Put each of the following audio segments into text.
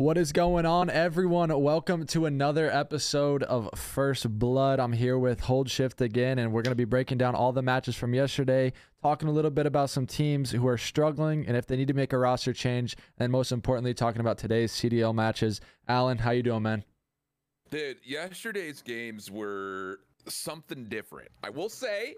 What is going on, everyone? Welcome to another episode of First Blood. I'm here with Hold Shift again, and we're going to be breaking down all the matches from yesterday, talking a little bit about some teams who are struggling and if they need to make a roster change, and most importantly, talking about today's CDL matches. Alan, how you doing, man? Dude, yesterday's games were something different. I will say,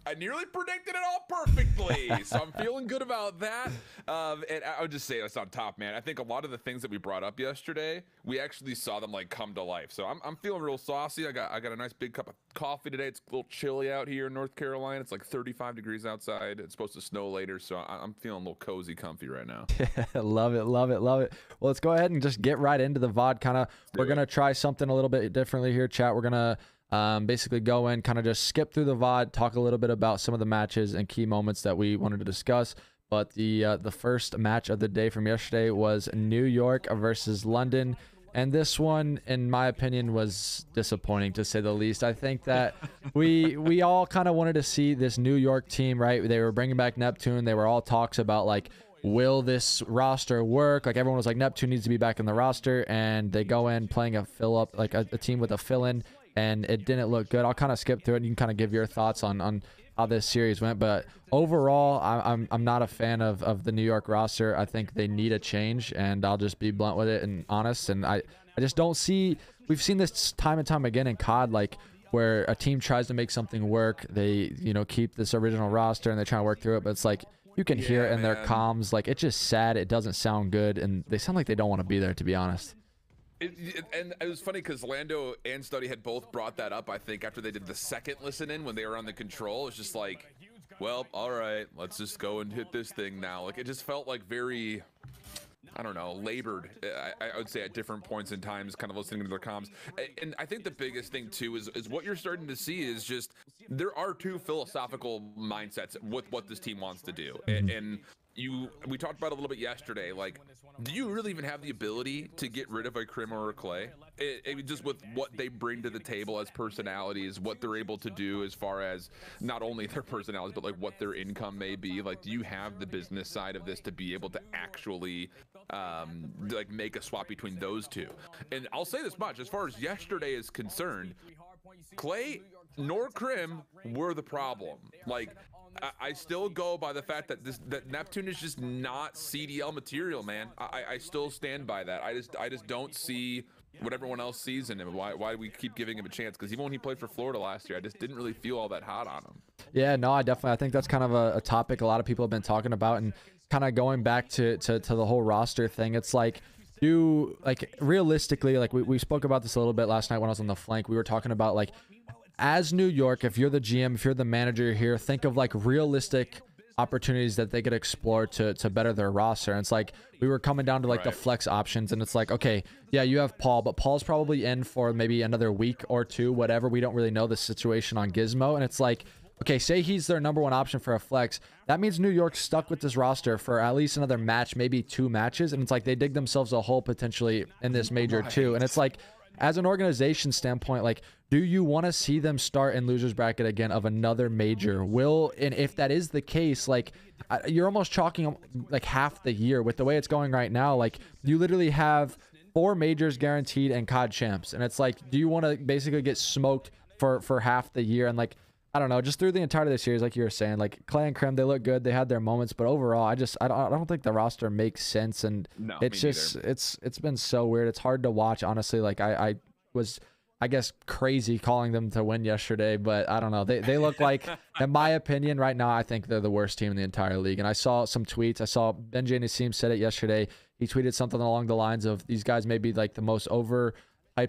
I nearly predicted it all perfectly, so I'm feeling good about that. And I would just say that's on top, man. I think a lot of the things that we brought up yesterday, we actually saw them like come to life. So I'm feeling real saucy. I got a nice big cup of coffee today. It's a little chilly out here in North Carolina. It's like 35 degrees outside. It's supposed to snow later, so I'm feeling a little cozy, comfy right now. Love it, love it, love it. Well, let's go ahead and just get right into the VOD. We're gonna try something a little bit differently here, chat. We're gonna basically go in, kind of just skip through the VOD, talk a little bit about some of the matches and key moments that we wanted to discuss. But the first match of the day from yesterday was New York versus London. And this one, in my opinion, was disappointing, to say the least. I think that we all kind of wanted to see this New York team, right? They were bringing back Neptune. They were all talks about, like, will this roster work? Like, everyone was like, Neptune needs to be back in the roster. And they go in playing a fill-up, like a team with a fill-in. And it didn't look good. I'll kind of skip through it, and you can kind of give your thoughts on how this series went. But overall, I'm not a fan of the New York roster. I think they need a change, and I'll just be blunt with it and honest. And I just don't see. We've seen this time and time again in COD, like where a team tries to make something work. They keep this original roster and they try to work through it, but it's like you can hear it in their comms. Like, it's just sad. It doesn't sound good, and they sound like they don't want to be there, to be honest. And it was funny because Lando and Studdy had both brought that up, I think, after they did the second listen in when they were on the control. It's just like, well, all right, let's just go and hit this thing now. Like, it just felt like very, I don't know, labored, I would say, at different points in times, kind of listening to their comms. And I think the biggest thing, too, is what you're starting to see is just there are two philosophical mindsets with what this team wants to do. And we talked about it a little bit yesterday. Like, do you really even have the ability to get rid of a Krim or a Clay? Just with what they bring to the table as personalities, what they're able to do as far as not only their personalities, but like what their income may be. Like, do you have the business side of this to be able to actually like make a swap between those two? And I'll say this much, as far as yesterday is concerned, Clay nor Krim were the problem. Like, I still go by the fact that Neptune is just not CDL material, man. I still stand by that. I just don't see what everyone else sees in him. Why we keep giving him a chance? Because even when he played for Florida last year, I just didn't really feel all that hot on him. Yeah, no, I think that's kind of a topic a lot of people have been talking about, and kind of going back to the whole roster thing. It's like, realistically, like we spoke about this a little bit last night when I was on the flank. We were talking about, like, as New York, if you're the GM, if you're the manager here, think of like realistic opportunities that they could explore to better their roster. And it's like we were coming down to like the flex options, and it's like, okay, yeah, you have Paul, but Paul's probably in for maybe another week or two, whatever. We don't really know the situation on Gizmo. And it's like, okay, say he's their number one option for a flex. That means New York's stuck with this roster for at least another match, maybe two matches. And it's like they dig themselves a hole potentially in this major too. And it's like, as an organization standpoint, like, do you want to see them start in losers bracket again of another major? And if that is the case, like, you're almost chalking like half the year with the way it's going right now. Like, you literally have 4 majors guaranteed and COD champs, and it's like, do you want to basically get smoked for half the year? And like, I don't know, just through the entirety of the series, like you were saying, like Clay and Krim, they look good, they had their moments, but overall, I don't think the roster makes sense. And it's just it's been so weird. It's hard to watch, honestly. Like, I was, I guess, crazy calling them to win yesterday, but I don't know. They look like, in my opinion, right now, I think they're the worst team in the entire league. And I saw some tweets. I saw Benji and Nassim said it yesterday. He tweeted something along the lines of, these guys may be like the most overhyped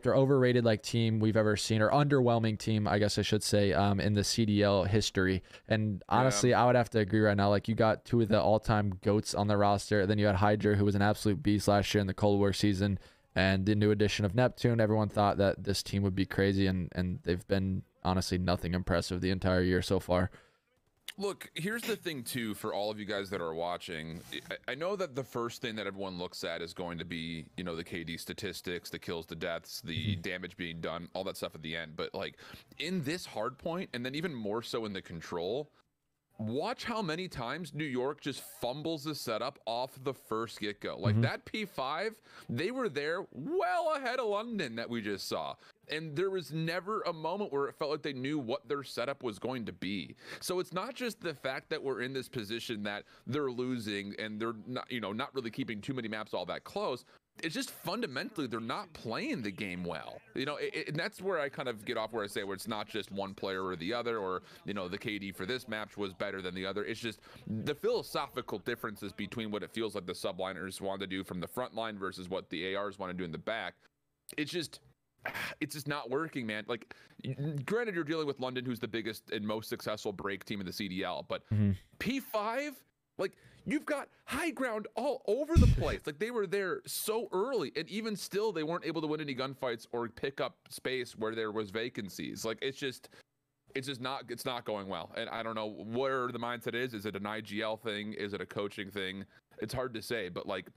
or overrated like team we've ever seen, or underwhelming team, I guess I should say, in the CDL history. And honestly, I would have to agree right now. Like, you got 2 of the all-time GOATs on the roster. Then you had Hydra, who was an absolute beast last year in the Cold War season. And the new addition of Neptune, everyone thought that this team would be crazy, and they've been honestly nothing impressive the entire year so far. Look, here's the thing, too, for all of you guys that are watching. I know that the first thing that everyone looks at is going to be, the KD statistics, the kills, the deaths, the damage being done, all that stuff at the end. But, like, in this hard point, and then even more so in the control, watch how many times New York just fumbles the setup off the first get-go. Like that P5, they were there well ahead of London that we just saw. And there was never a moment where it felt like they knew what their setup was going to be. So it's not just the fact that we're in this position that they're losing and they're not, not really keeping too many maps all that close. It's just fundamentally they're not playing the game well, and that's where I kind of get off where I say where it's not just one player or the other, or the KD for this match was better than the other. It's just the philosophical differences between what it feels like the subliners want to do from the front line versus what the ARs want to do in the back. It's just not working, man. Like, granted, you're dealing with London, who's the biggest and most successful break team in the CDL, but P5, like, you've got high ground all over the place. Like, they were there so early, and even still, they weren't able to win any gunfights or pick up space where there was vacancies. Like, it's not going well. And I don't know where the mindset is. Is it an IGL thing? Is it a coaching thing? It's hard to say, but like,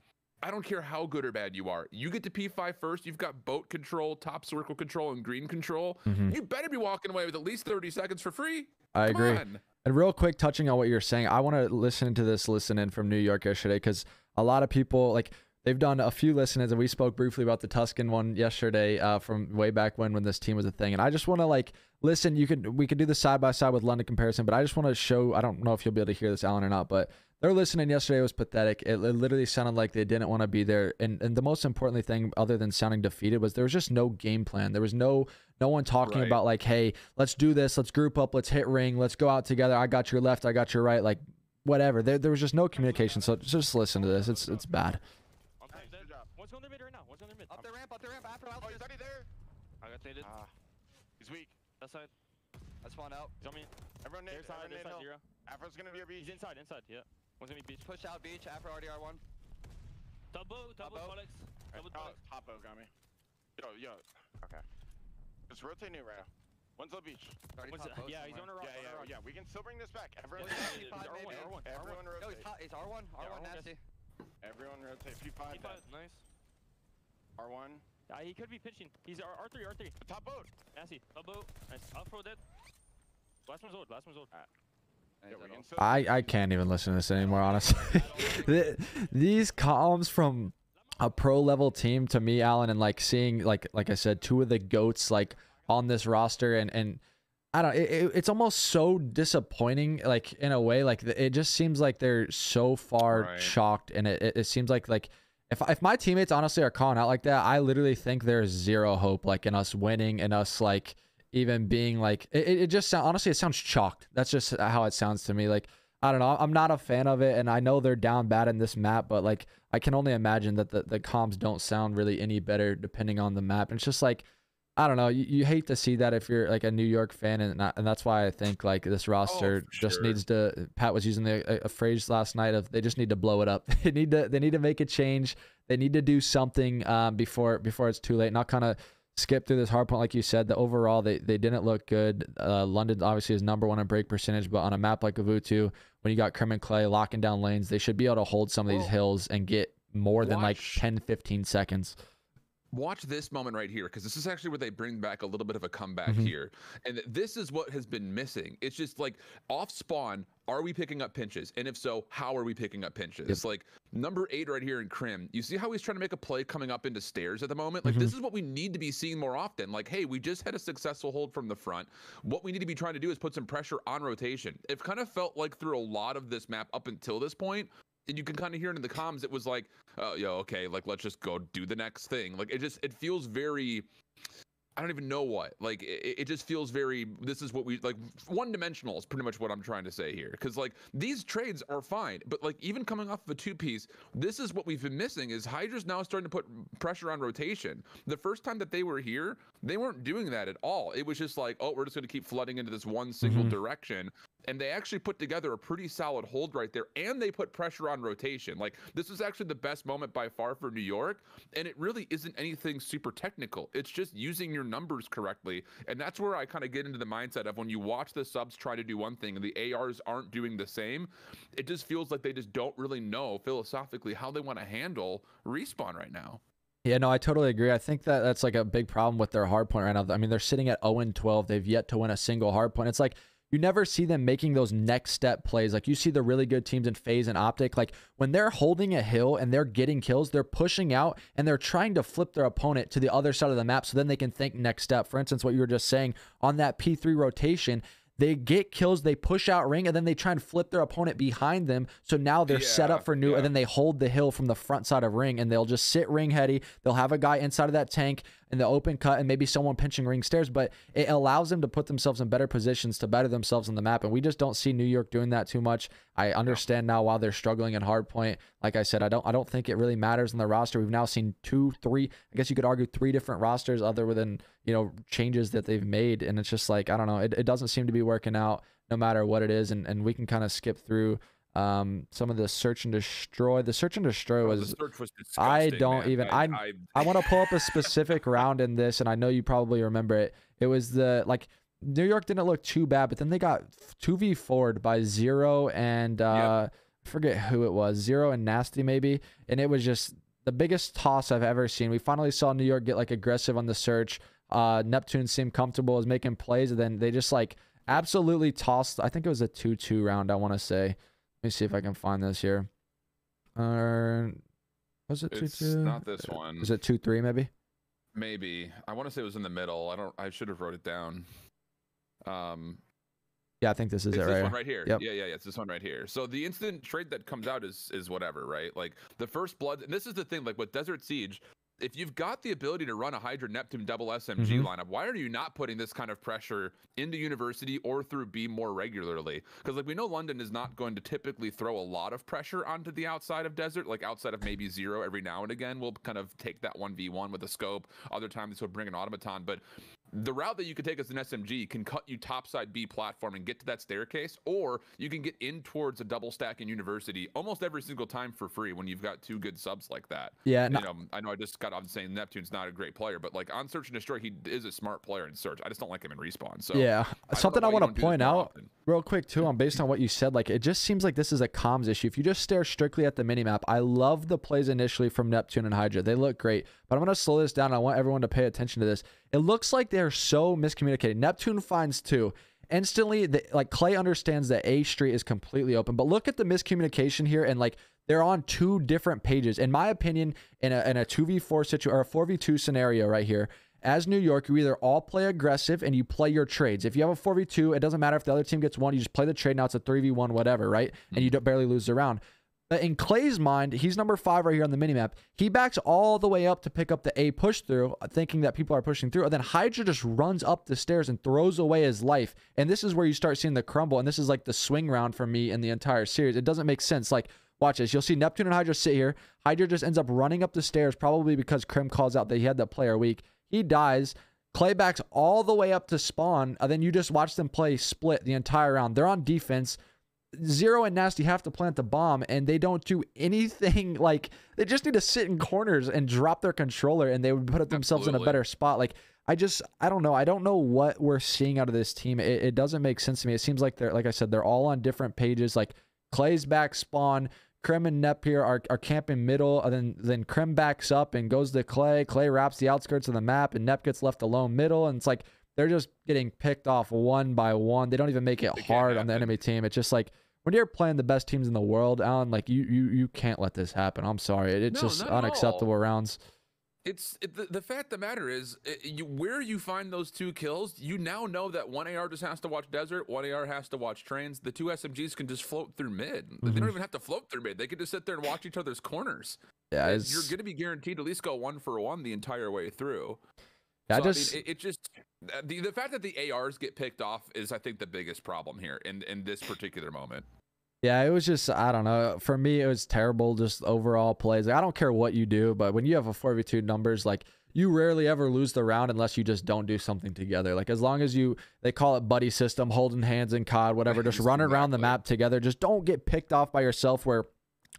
I don't care how good or bad you are. You get to P5 first, you've got boat control, top circle control, and green control. You better be walking away with at least 30 seconds for free. I Come agree. on. And real quick, touching on what you're saying, I want to listen in from New York yesterday, because a lot of people, like, they've done a few listen-ins, and we spoke briefly about the Tuscan one yesterday from way back when this team was a thing. And I just want to, like, listen. We could do the side-by-side with London comparison, but I just want to show, I don't know if you'll be able to hear this, Alan, or not, but their listening yesterday was pathetic. It literally sounded like they didn't want to be there. And the most importantly thing, other than sounding defeated, was there was just no game plan. There was no one talking about, like, hey, let's do this. Let's group up. Let's hit ring. Let's go out together. I got your left. I got your right. Like, whatever. There was just no communication. So just listen to this. It's bad. One's going to mid right now. One's going to mid. Up the ramp. After Oh, he's already there. I got traded. He's weak. That side. I spawned out. He's on me. Everyone Their side, hill. zero. Afro's gonna be your beach. He's inside, yeah. One's going to be beach. Push out beach. Afro RDR1. Double, Alex. Double, Top boat got me. Yo. Okay. Just rotate new right now. One's low beach. Yeah, he's on a rock. Yeah. We can still bring this back. Everyone, R1. everyone R1. rotate. He's R1. R1 nasty. Everyone rotate. P5. Nice. R1. He could be pitching. He's R3. Top boat. Nasty. Top boat. Nice. Afro dead. Last one's old. I can't even listen to this anymore, honestly. These comms from a pro level team, to me, Alan, and like seeing like I said, two of the GOATs like on this roster, and I don't, it's almost so disappointing, like, in a way. Like, it just seems like they're so far chalked, and it seems like if my teammates honestly are calling out like that, I literally think there's zero hope, like, in us winning and us like even being like, it just honestly, it sounds chalked. That's just how it sounds to me. Like, I don't know, I'm not a fan of it, and I know they're down bad in this map, but like, I can only imagine that the comms don't sound really any better depending on the map. And it's just like, I don't know, you hate to see that if you're like a New York fan, and that's why I think like this roster just needs to, Pat was using a phrase last night of, they just need to blow it up. They need to make a change. They need to do something before it's too late. Not kind of skip through this hard point, like you said. The overall, they didn't look good. London obviously is #1 in break percentage, but on a map like Avutu, when you got Krim and Clay locking down lanes, they should be able to hold some of these hills and get more than like 10-15 seconds. Watch this moment right here, because this is actually where they bring back a little bit of a comeback here. And this is what has been missing. It's just like, off spawn, are we picking up pinches? And if so, how are we picking up pinches? It's like number 8 right here in Krim. You see how he's trying to make a play coming up into stairs at the moment? Like, this is what we need to be seeing more often. Like, hey, we just had a successful hold from the front. What we need to be trying to do is put some pressure on rotation. It kind of felt like through a lot of this map up until this point, and you can kind of hear it in the comms, it was like, oh, yo, okay, like, let's just go do the next thing. Like, it feels very, I don't even know what. Like, it just feels very, this is what we, like, one-dimensional is pretty much what I'm trying to say here. Because, like, these trades are fine, but, like, even coming off of a 2-piece, this is what we've been missing, is Hydra's now starting to put pressure on rotation. The first time that they were here, they weren't doing that at all. It was just like, oh, we're just going to keep flooding into this one single direction. And they actually put together a pretty solid hold right there, and they put pressure on rotation. Like, this is actually the best moment by far for New York, and it really isn't anything super technical. It's just using your numbers correctly, and that's where I kind of get into the mindset of, when you watch the subs try to do one thing and the ARs aren't doing the same, it just feels like they just don't really know philosophically how they want to handle respawn right now. Yeah, no, I totally agree. I think that's like a big problem with their hard point right now. I mean, they're sitting at 0-12. They've yet to win a single hard point. It's like, you never see them making those next step plays. Like you see the really good teams in FaZe and Optic, like when they're holding a hill and they're getting kills, they're pushing out and they're trying to flip their opponent to the other side of the map so then they can think next step. For instance, what you were just saying on that P3 rotation, they get kills, they push out ring, and then they try and flip their opponent behind them. So now they're set up for new, and then they hold the hill from the front side of ring, and they'll just sit ring heady. They'll have a guy inside of that tank in the open cut, and maybe someone pinching ring stairs, but it allows them to put themselves in better positions to better themselves on the map, and we just don't see New York doing that too much. I understand now while they're struggling in hardpoint. Like I said, I don't think it really matters in the roster. We've now seen 2, 3, I guess you could argue 3 different rosters other than, you know, changes that they've made, and it's just like, I don't know, it doesn't seem to be working out no matter what it is, and we can kind of skip through some of the search and destroy. The search and destroy was, the search was I disgusting, don't man. even I want to pull up a specific round in this, and I know you probably remember it. It was the, like, New York didn't look too bad, but then they got 2v4'd by Zero and I forget who it was, Zero and Nasty maybe, and it was just the biggest toss I've ever seen. We finally saw New York get like aggressive on the search. Neptune seemed comfortable as making plays, and then they just like absolutely tossed. I think it was a 2-2 round, I want to say. Let me see if I can find this here. Was it 2-2? It's not this one. Was it 2-3 maybe? Maybe. I want to say it was in the middle. I should have wrote it down. Yeah, I think this is it, it's right? This one right here. Yep. Yeah, it's this one right here. So the instant trade that comes out is whatever, right? Like the first blood, and this is the thing, like with Desert Siege, if you've got the ability to run a Hydra Neptune double SMG lineup, why are you not putting this kind of pressure into University or through B more regularly? Because like we know London is not going to typically throw a lot of pressure onto the outside of Desert, like outside of maybe Zero every now and again. We'll kind of take that 1v1 with a scope. Other times he'll bring an automaton, but the route that you could take as an SMG can cut you topside B platform and get to that staircase, or you can get in towards a double stack in University almost every single time for free when you've got 2 good subs like that. Yeah, you know, I know I just got off saying Neptune's not a great player, but like on Search and Destroy, he is a smart player in Search. I just don't like him in Respawn. So yeah, something I want to point out real quick too, based on what you said, like it just seems like this is a comms issue. If you just stare strictly at the minimap, I love the plays initially from Neptune and Hydra. They look great, but I'm going to slow this down. I want everyone to pay attention to this. It looks like they're so miscommunicated. Neptune finds 2. Instantly, like Clay understands that A Street is completely open, but look at the miscommunication here, and like they're on 2 different pages. In my opinion, in a 2v4 situation or a 4v2 scenario right here, as New York, you either all play aggressive and you play your trades. If you have a 4v2, it doesn't matter if the other team gets 1, you just play the trade. Now it's a 3v1, whatever, right? And you don't barely lose the round. But in Clay's mind, he's number 5 right here on the minimap. He backs all the way up to pick up the A push through, thinking that people are pushing through. And then Hydra just runs up the stairs and throws away his life. And this is where you start seeing the crumble. And this is like the swing round for me in the entire series. It doesn't make sense. Like, watch this. You'll see Neptune and Hydra sit here. Hydra just ends up running up the stairs, probably because Krim calls out that he had that player weak. He dies. Clay backs all the way up to spawn. And then you just watch them play split the entire round. They're on defense. Zero and Nasty have to plant the bomb, and they don't do anything. Like, they just need to sit in corners and drop their controller, and they would put themselves in a better spot. Like, I don't know. I don't know what we're seeing out of this team. It doesn't make sense to me. It seems like they're, like I said, they're all on different pages. Like, Clay's back spawn. Krim and Nep here are camping middle, and then Krim backs up and goes to Clay. Clay wraps the outskirts of the map, and Nep gets left alone middle, and it's like they're just getting picked off one by one. They don't even make it hard on the enemy team. It's just like, when you're playing the best teams in the world, Alan, like you can't let this happen. I'm sorry. It's just unacceptable rounds. The fact of the matter is, where you find those 2 kills, you now know that 1 AR just has to watch Desert, 1 AR has to watch Trains. The 2 SMGs can just float through mid. They don't even have to float through mid. They can just sit there and watch each other's corners. Yeah, you're going to be guaranteed to at least go 1 for 1 the entire way through. Yeah, so, I mean, it just the fact that the ARs get picked off is, I think, the biggest problem here in this particular moment. Yeah, it was just, I don't know. For me, it was terrible, just overall plays. Like, I don't care what you do, but when you have a 4v2 numbers, like, you rarely ever lose the round unless you just don't do something together. Like, as long as they call it buddy system, holding hands in COD, whatever, just run around the map together. Just don't get picked off by yourself where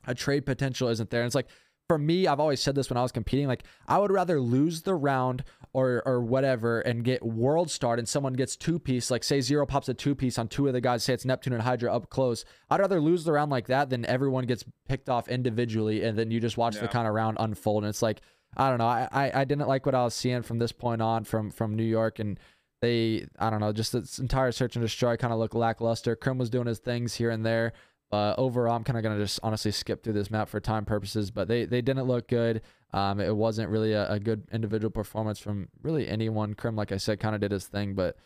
a trade potential isn't there. And it's like, for me, I've always said this when I was competing, like, I would rather lose the round or whatever and get world starred and someone gets 2-piece, like say Zero pops a 2-piece on 2 of the guys, say it's Neptune and Hydra up close. I'd rather lose the round like that than everyone gets picked off individually and then you just watch the kind of round unfold. And it's like, I don't know. I didn't like what I was seeing from this point on from New York, and I don't know, just this entire search and destroy kind of looked lackluster. Krim was doing his things here and there. But overall, I'm kind of going to just honestly skip through this map for time purposes. But they didn't look good. It wasn't really a good individual performance from really anyone. Krim, like I said, kind of did his thing. But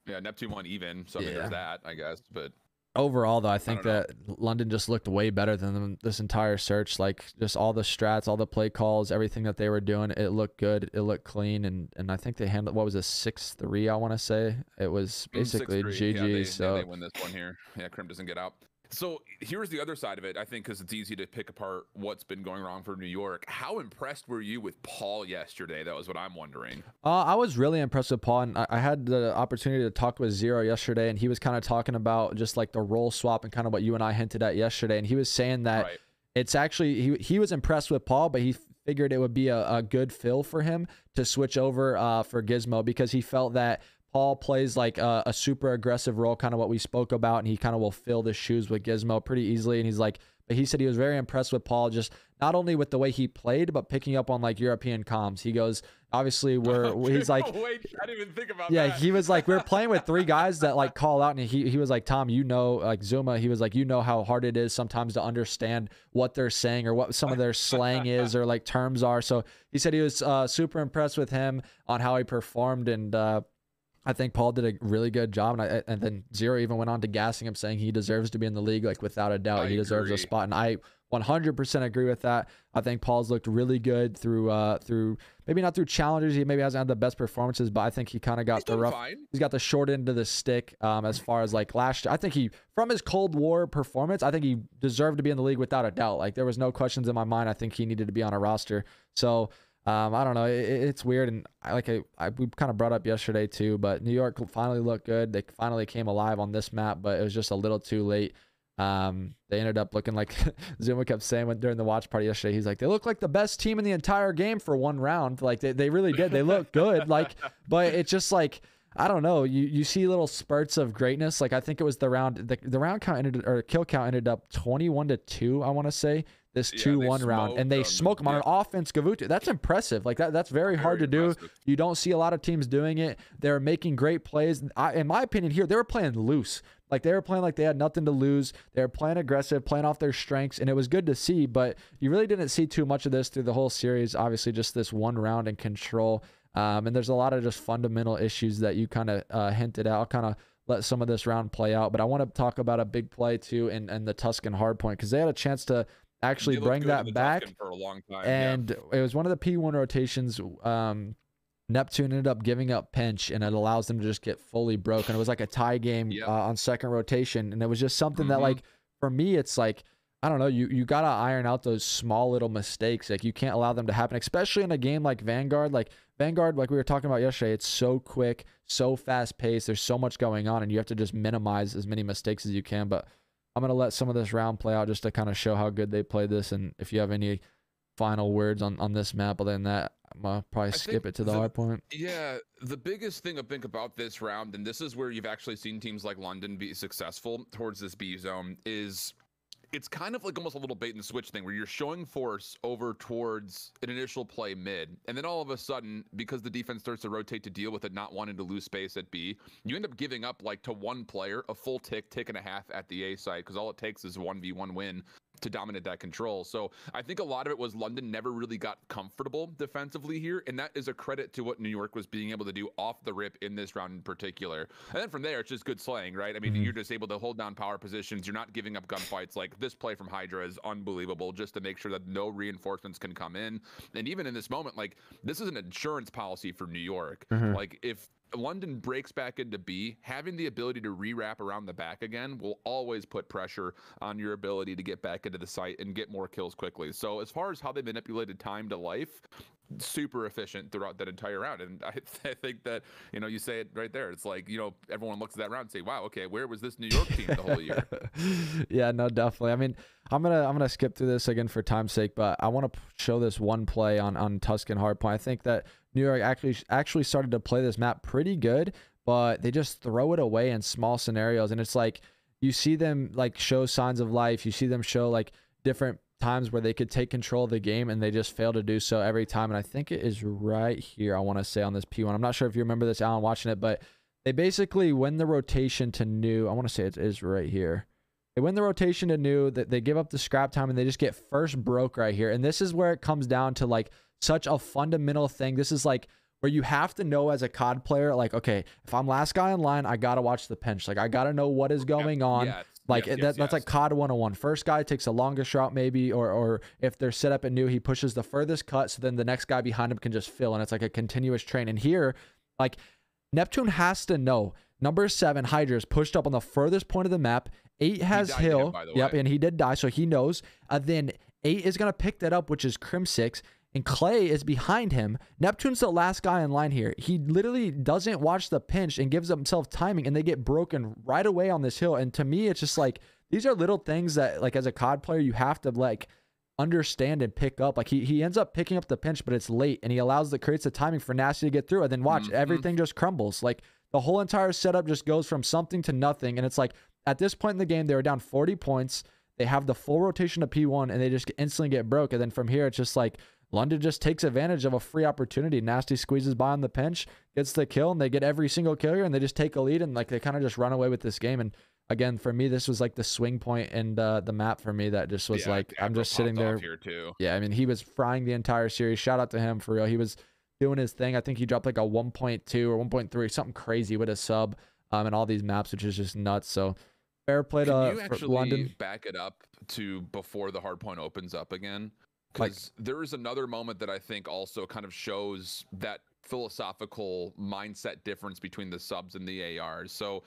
yeah, Neptune won even. So I mean, there's that, I guess. But overall, though, I think that London just looked way better than them this entire search. Like, just all the strats, all the play calls, everything that they were doing, it looked good. It looked clean. And I think they handled, what was it, 6-3, I want to say. It was basically 6-3. GG. Yeah, so they win this one here. Yeah, Krim doesn't get out. So here's the other side of it, I think, because it's easy to pick apart what's been going wrong for New York. How impressed were you with Paul yesterday? That was what I'm wondering. I was really impressed with Paul, and I had the opportunity to talk with Zero yesterday, and he was kind of talking about just like the role swap and kind of what you and I hinted at yesterday. And he was saying that it's actually, he was impressed with Paul, but he figured it would be a good fill for him to switch over for Gizmo, because he felt that Paul plays like a super aggressive role, kind of what we spoke about, and he kind of will fill the shoes with Gizmo pretty easily. And he's like, but he said he was very impressed with Paul, just not only with the way he played, but picking up on like European comms. He goes, obviously he's like, wait, I didn't even think about that. Yeah, he was like, we're playing with 3 guys that like call out, and he was like, Tom, you know, like Zuma, he was like, you know how hard it is sometimes to understand what they're saying or what some of their slang is or like terms are. So he said he was super impressed with him on how he performed, and I think Paul did a really good job, and then Zero even went on to gassing him, saying he deserves to be in the league, like without a doubt. He deserves a spot, and I 100% agree with that. I think Paul's looked really good through maybe not through challenges. He maybe hasn't had the best performances, but I think he kind of got the rough. He's got the short end of the stick as far as like last year. I think he, from his Cold War performance, I think he deserved to be in the league without a doubt. Like, there was no questions in my mind. I think he needed to be on a roster. So I don't know. It's weird, and we kind of brought up yesterday too. But New York finally looked good. They finally came alive on this map, but it was just a little too late. They ended up looking like Zuma kept saying during the watch party yesterday. He's like, they look like the best team in the entire game for one round. Like they really did. They look good. Like, but it's just like, I don't know. You see little spurts of greatness. Like, I think it was the round. The round count ended, or kill count ended up 21-2. I want to say. This 2-1 round, and they smoke them on an offense. Gavutu, that's impressive. Like that's very hard to do. You don't see a lot of teams doing it. They're making great plays. In my opinion, here they were playing loose. Like, they were playing like they had nothing to lose. They were playing aggressive, playing off their strengths, and it was good to see. But you really didn't see too much of this through the whole series. Obviously, just this one round in control. And there's a lot of just fundamental issues that you kind of hinted at. I'll kind of let some of this round play out, but I want to talk about a big play too, and the Tuscan hardpoint, because they had a chance to actually bring that back for a long time. And it was one of the P1 rotations. Neptune ended up giving up pinch, and it allows them to just get fully broken. It was like a tie game on second rotation, and it was just something that, like, for me, it's like, I don't know, you gotta iron out those small little mistakes. Like, you can't allow them to happen, especially in a game like Vanguard. Like Vanguard, like we were talking about yesterday, it's so quick, so fast paced, there's so much going on, and you have to just minimize as many mistakes as you can. But I'm going to let some of this round play out just to kind of show how good they played this. And if you have any final words on this map, other than that, I'm going to probably skip it to the hard point. Yeah, the biggest thing I think about this round, and this is where you've actually seen teams like London be successful towards this B zone, is it's kind of like almost a little bait and switch thing where you're showing force over towards an initial play mid, and then all of a sudden, because the defense starts to rotate to deal with it not wanting to lose space at B, you end up giving up, like, to one player a full tick and a half at the A site, because all it takes is a 1v1 win to dominate that control. So I think a lot of it was London never really got comfortable defensively here, and that is a credit to what New York was being able to do off the rip in this round in particular. And then from there, it's just good slaying, right? I mean, you're just able to hold down power positions. You're not giving up gunfights. Like, this play from Hydra is unbelievable, just to make sure that no reinforcements can come in. And even in this moment, like, this is an insurance policy for New York. Like, if London breaks back into B, having the ability to re-wrap around the back again will always put pressure on your ability to get back into the site and get more kills quickly. So as far as how they manipulated time to life, super efficient throughout that entire round. And I think that, you know, you say it right there. It's like, you know, everyone looks at that round and say, wow, okay, where was this New York team the whole year? Yeah, no, definitely. I mean, I'm gonna skip through this again for time's sake, but I want to show this one play on Tuscan Hardpoint. I think that New York actually started to play this map pretty good, but they just throw it away in small scenarios. And it's like, you see them like show signs of life. You see them show like different times where they could take control of the game, and they just fail to do so every time. And I think it is right here, I want to say, on this P1. I'm not sure if you remember this, Alan, watching it, but They basically win the rotation to new. I want to say it is right here. They win the rotation to new. That they give up the scrap time and they just get first broke right here. And this is where it comes down to like such a fundamental thing. This is like where you have to know as a COD player, like, okay, if I'm last guy in line, I got to watch the pinch. Like, I got to know what is going on. Yes. Like, Yes, that's like COD 101. First guy takes the longest route maybe, or if they're set up at new, he pushes the furthest cut, so then the next guy behind him can just fill, and it's like a continuous train. And here, like, Neptune has to know. Number 7, Hydra, is pushed up on the furthest point of the map. 8 has Hill. Yep, and he did die, so he knows. Then 8 is going to pick that up, which is Crim 6. And Clay is behind him. Neptune's the last guy in line here. He literally doesn't watch the pinch and gives himself timing, and they get broken right away on this hill. And to me, it's just like, these are little things that, like, as a COD player, you have to, like, understand and pick up. Like, he ends up picking up the pinch, but it's late, and he creates the timing for Nasty to get through. And then watch, everything just crumbles. Like, the whole entire setup just goes from something to nothing. And it's like, at this point in the game, they were down 40 points. They have the full rotation of P1, and they just instantly get broke. And then from here, it's just like, London just takes advantage of a free opportunity. Nasty squeezes by on the pinch, gets the kill, and they get every single kill here, and they just take a lead, and like they kind of just run away with this game. And again, for me, this was like the swing point in the map for me that just was like, I'm just sitting there. Here too. Yeah, I mean, he was frying the entire series. Shout out to him for real. He was doing his thing. I think he dropped like a 1.2 or 1.3, something crazy with a sub and all these maps, which is just nuts. So fair play to Can you actually London. back it up to before the hardpoint opens up again? Because there is another moment that I think also kind of shows that philosophical mindset difference between the subs and the ARs. So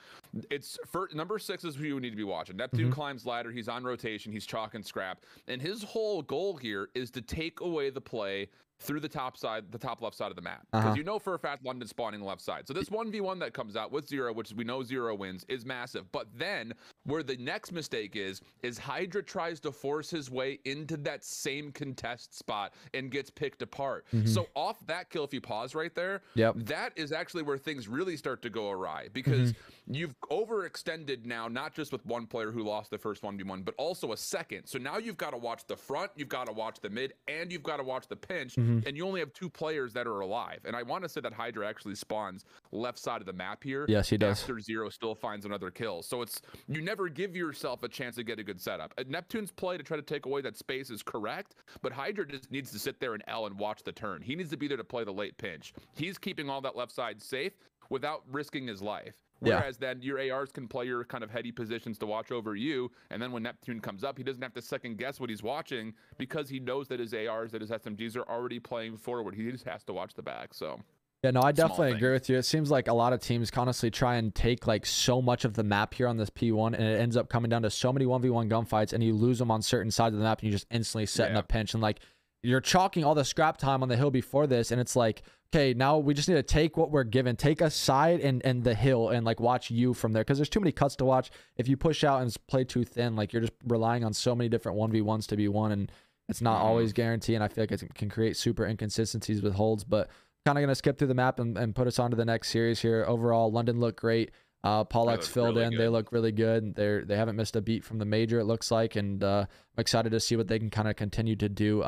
it's for number 6 is who you need to be watching. Neptune climbs ladder. He's on rotation. He's chalking scrap. And his whole goal here is to take away the play through the top left side of the map. Because you know for a fact London's spawning left side. So this 1v1 that comes out with 0, which we know 0 wins, is massive. But then where the next mistake is Hydra tries to force his way into that same contest spot and gets picked apart. So off that kill, if you pause right there, that is actually where things really start to go awry. Because you've overextended now, not just with one player who lost the first 1v1, but also a second. So now you've got to watch the front, you've got to watch the mid, and you've got to watch the pinch. And you only have 2 players that are alive. And I want to say that Hydra actually spawns left side of the map here. Yes, he does. After 0 still finds another kill. So it's, you never give yourself a chance to get a good setup. Neptune's play to try to take away that space is correct, but Hydra just needs to sit there and L and watch the turn. He needs to be there to play the late pinch. He's keeping all that left side safe without risking his life. Whereas then your ARs can play your kind of heady positions to watch over you. And then when Neptune comes up, he doesn't have to second guess what he's watching because he knows that his ARs, that his SMGs are already playing forward. He just has to watch the back. So yeah, no, I definitely agree with you. It seems like a lot of teams honestly try and take like so much of the map here on this P1, and it ends up coming down to so many 1v1 gunfights, and you lose them on certain sides of the map, and you just instantly set in a pinch. And like, you're chalking all the scrap time on the hill before this, and it's like, okay, now we just need to take what we're given, take a side and the hill, and like watch you from there, because there's too many cuts to watch. If you push out and play too thin, like you're just relying on so many different 1v1s to be won, and it's not always guaranteed. And I feel like it can create super inconsistencies with holds. But kind of gonna skip through the map and put us on to the next series here. Overall, London looked great. Pollex filled in. They look really good. They haven't missed a beat from the major, it looks like, and I'm excited to see what they can kind of continue to do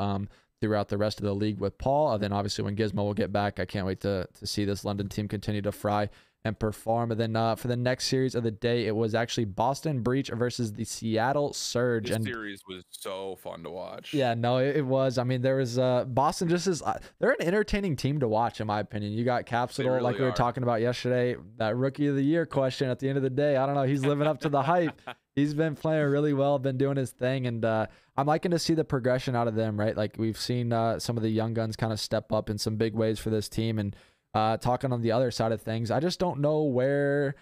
throughout the rest of the league with Paul. Then obviously when Gizmo will get back, I can't wait to see this London team continue to fry and perform. And then for the next series of the day, it was actually Boston Breach versus the Seattle Surge. This series was so fun to watch. Yeah, no, it was. I mean, there was Boston just is they're an entertaining team to watch, in my opinion. You got Capsidal, really, like we were talking about yesterday, that rookie of the year question at the end of the day. I don't know, he's living up to the hype. He's been playing really well, been doing his thing, and I'm liking to see the progression out of them, right? Like we've seen some of the young guns kind of step up in some big ways for this team. And talking on the other side of things, I just don't know where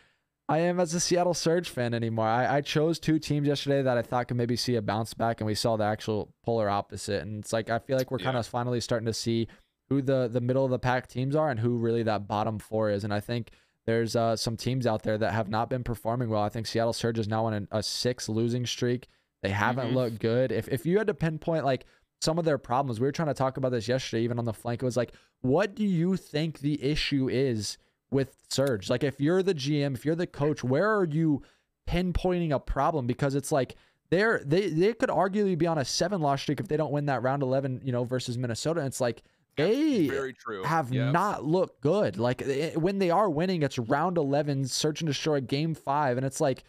I am as a Seattle Surge fan anymore. I chose 2 teams yesterday that I thought could maybe see a bounce back, and we saw the actual polar opposite. And it's like, I feel like we're kind of finally starting to see who the middle of the pack teams are and who really that bottom 4 is. And I think there's some teams out there that have not been performing well. I think Seattle Surge is now on a 6 losing streak. They haven't looked good. If you had to pinpoint like some of their problems, we were trying to talk about this yesterday, even on the flank, it was like, what do you think the issue is with Surge? Like, if you're the GM, if you're the coach, where are you pinpointing a problem? Because it's like they could arguably be on a 7 loss streak if they don't win that round 11, versus Minnesota. And it's like, they Very true. have Yep. not looked good. Like when they are winning, it's round 11, search and destroy game 5. And it's like,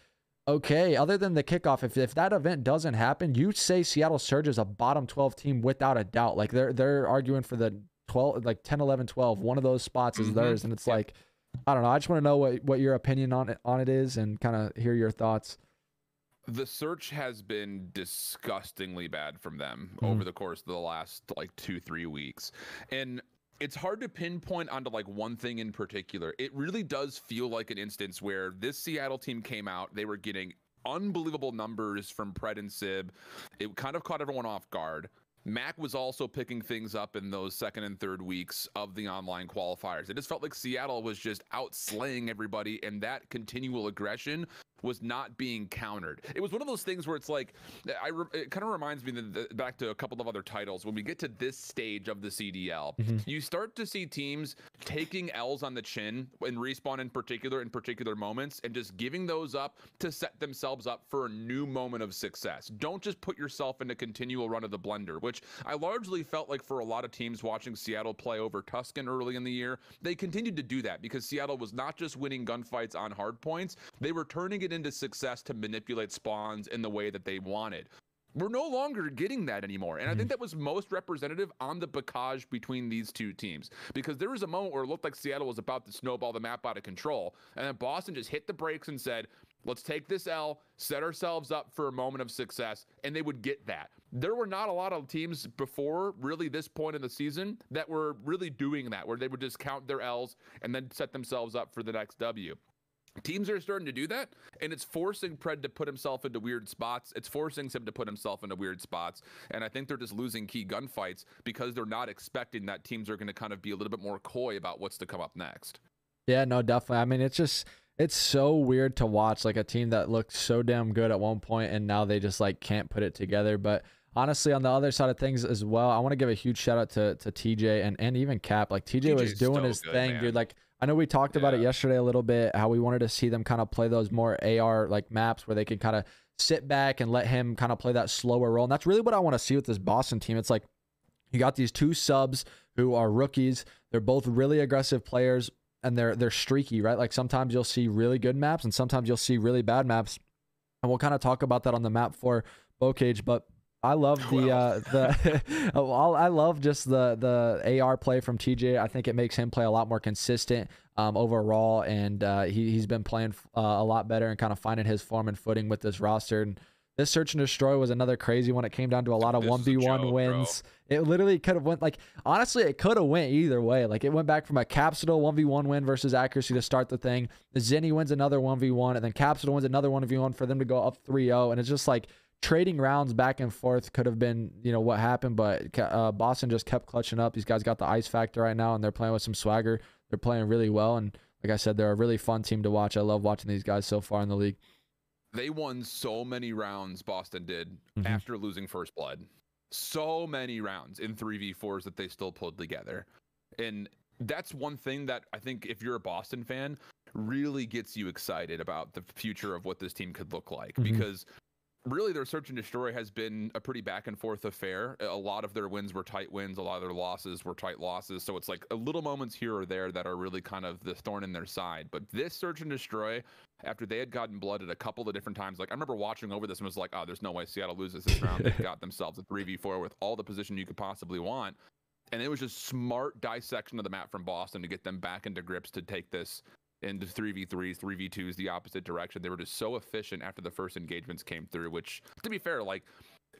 okay, other than the kickoff, if that event doesn't happen, you say Seattle Surge is a bottom 12 team without a doubt. Like they're arguing for the 12, like 10, 11, 12. One of those spots is theirs. And it's like, I don't know. I just want to know what your opinion on it is and kind of hear your thoughts. The search has been disgustingly bad from them over the course of the last like 2-3 weeks. And it's hard to pinpoint onto like one thing in particular. It really does feel like an instance where this Seattle team came out, they were getting unbelievable numbers from Pred and Sib. It kind of caught everyone off guard. Mac was also picking things up in those second and third weeks of the online qualifiers. It just felt like Seattle was just outslaying everybody, and that continual aggression was not being countered. It was one of those things where it's like, it kind of reminds me back to a couple of other titles. When we get to this stage of the CDL, you start to see teams taking L's on the chin, in Respawn in particular moments, and just giving those up to set themselves up for a new moment of success. Don't just put yourself in a continual run of the blender, which I largely felt like for a lot of teams watching Seattle play over Tuscan early in the year, they continued to do that because Seattle was not just winning gunfights on hard points, they were turning it into success to manipulate spawns in the way that they wanted. We're no longer getting that anymore. And I think that was most representative on the bacage between these two teams, because there was a moment where it looked like Seattle was about to snowball the map out of control. And then Boston just hit the brakes and said, let's take this L, set ourselves up for a moment of success. And they would get that. There were not a lot of teams before really this point in the season that were really doing that, where they would just count their L's and then set themselves up for the next W. Teams are starting to do that, and it's forcing Pred to put himself into weird spots. It's forcing Sim to put himself into weird spots, and I think they're just losing key gunfights because they're not expecting that teams are going to kind of be a little bit more coy about what's to come up next. Yeah, no, definitely. I mean, it's so weird to watch, like a team that looked so damn good at one point, and now they just like can't put it together. But honestly, on the other side of things as well, I want to give a huge shout out to TJ and even Cap. Like TJ was doing his thing, man. Dude. Like, I know we talked about it yesterday a little bit, how we wanted to see them kind of play those more AR like maps where they can kind of sit back and let him kind of play that slower role. And that's really what I want to see with this Boston team. It's like you got these two subs who are rookies. They're both really aggressive players and they're streaky, right? Like sometimes you'll see really good maps and sometimes you'll see really bad maps. And we'll kind of talk about that on the map for Bocage, but I love I love just the AR play from TJ. I think it makes him play a lot more consistent overall, and he's been playing a lot better and kind of finding his form and footing with this roster. And this search and destroy was another crazy one. It came down to a lot of 1v1 wins. Bro. It literally could have went like, honestly, it could have went either way. Like it went back from a Capsidal 1v1 win versus accuracy to start the thing. Zenny wins another 1v1, and then Capsidal wins another 1v1 for them to go up 3-0. And it's just like, trading rounds back and forth could have been, you know, what happened, but Boston just kept clutching up. These guys got the ice factor right now, and they're playing with some swagger. They're playing really well, and like I said, they're a really fun team to watch. I love watching these guys so far in the league. They won so many rounds, Boston did, after losing First Blood. So many rounds in 3v4s that they still pulled together. And that's one thing that I think if you're a Boston fan, really gets you excited about the future of what this team could look like, because really their search and destroy has been a pretty back and forth affair. A lot of their wins were tight wins, a lot of their losses were tight losses, so it's like a little moments here or there that are really kind of the thorn in their side. But this search and destroy, after they had gotten blooded a couple of different times, like I remember watching over this and was like, oh, there's no way Seattle loses this round. They've got themselves a 3v4 with all the position you could possibly want, and it was just smart dissection of the map from Boston to get them back into grips to take this into 3v3s, 3v2s, the opposite direction. They were just so efficient after the first engagements came through, which, to be fair, like,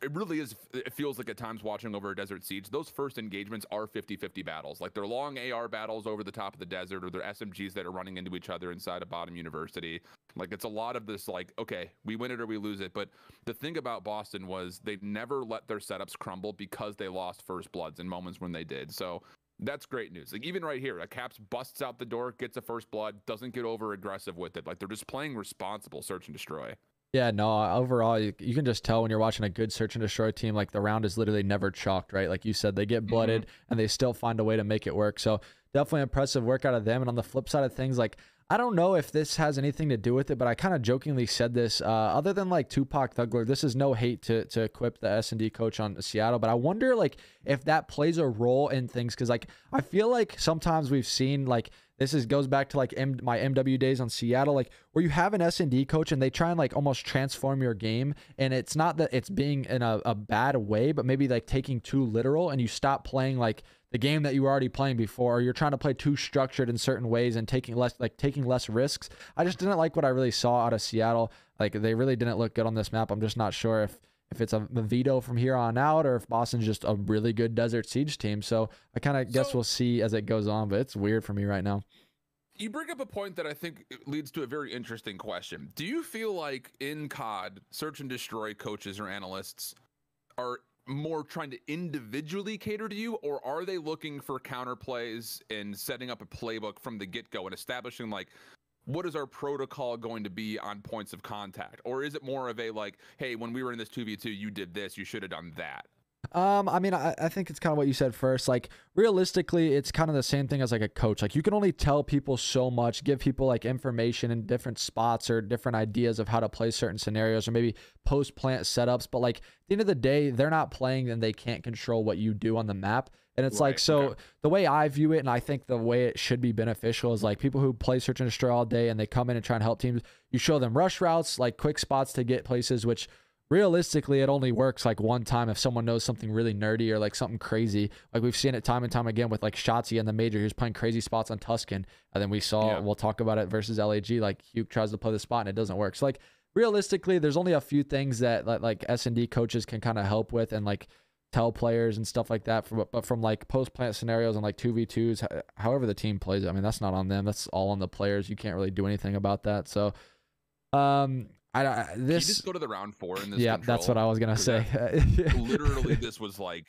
it really is, it feels like at times watching over a Desert Siege, those first engagements are 50-50 battles. Like, they're long AR battles over the top of the desert, or they're SMGs that are running into each other inside a bottom university. Like, it's a lot of this, like, okay, we win it or we lose it. But the thing about Boston was they never let their setups crumble because they lost First Bloods in moments when they did. So that's great news. Like even right here, a Caps busts out the door, gets a First Blood, doesn't get over aggressive with it. Like they're just playing responsible search and destroy. Yeah, no, overall, you can just tell when you're watching a good search and destroy team, like the round is literally never chalked, right? Like you said, they get blooded and they still find a way to make it work. So definitely impressive work out of them. And on the flip side of things, like I don't know if this has anything to do with it, but I kind of jokingly said this. Other than like Tupac Thugler, this is no hate to equip the S&D coach on Seattle, but I wonder like if that plays a role in things, because like I feel like sometimes we've seen like goes back to like my MW days on Seattle, like where you have an S&D coach and they try and like almost transform your game, and it's not that it's being in a bad way, but maybe like taking too literal, and you stop playing like the game that you were already playing before, or you're trying to play too structured in certain ways and taking less risks. I just didn't like what I really saw out of Seattle. Like they really didn't look good on this map. I'm just not sure if it's a veto from here on out, or if Boston's just a really good Desert Siege team. So I kind of guess we'll see as it goes on, but it's weird for me right now. You bring up a point that I think leads to a very interesting question. Do you feel like in COD, search and destroy coaches or analysts are more trying to individually cater to you, or are they looking for counterplays and setting up a playbook from the get-go and establishing like, what is our protocol going to be on points of contact? Or is it more of a like, hey, when we were in this 2v2, you did this, you should have done that? I mean, I think it's kind of what you said first. Like realistically, it's kind of the same thing as like a coach. Like you can only tell people so much, give people like information in different spots or different ideas of how to play certain scenarios, or maybe post plant setups. But like at the end of the day, they're not playing and they can't control what you do on the map. And it's right, like, so okay. The way I view it, and I think the way it should be beneficial, is like people who play search and destroy all day and they come in and try and help teams. You show them rush routes, like quick spots to get places, which realistically, it only works like one time if someone knows something really nerdy or like something crazy. Like we've seen it time and time again with like Shotzi in the major. He was playing crazy spots on Tuscan. And then we saw, we'll talk about it versus LAG, like Hugh tries to play the spot and it doesn't work. So like realistically, there's only a few things that like S&D coaches can kind of help with and like tell players and stuff like that. But from like post plant scenarios and like 2v2s, however the team plays it, I mean, that's not on them. That's all on the players. You can't really do anything about that. So, Can you just go to the round 4 in this control? That's what I was gonna say. Literally, this was like,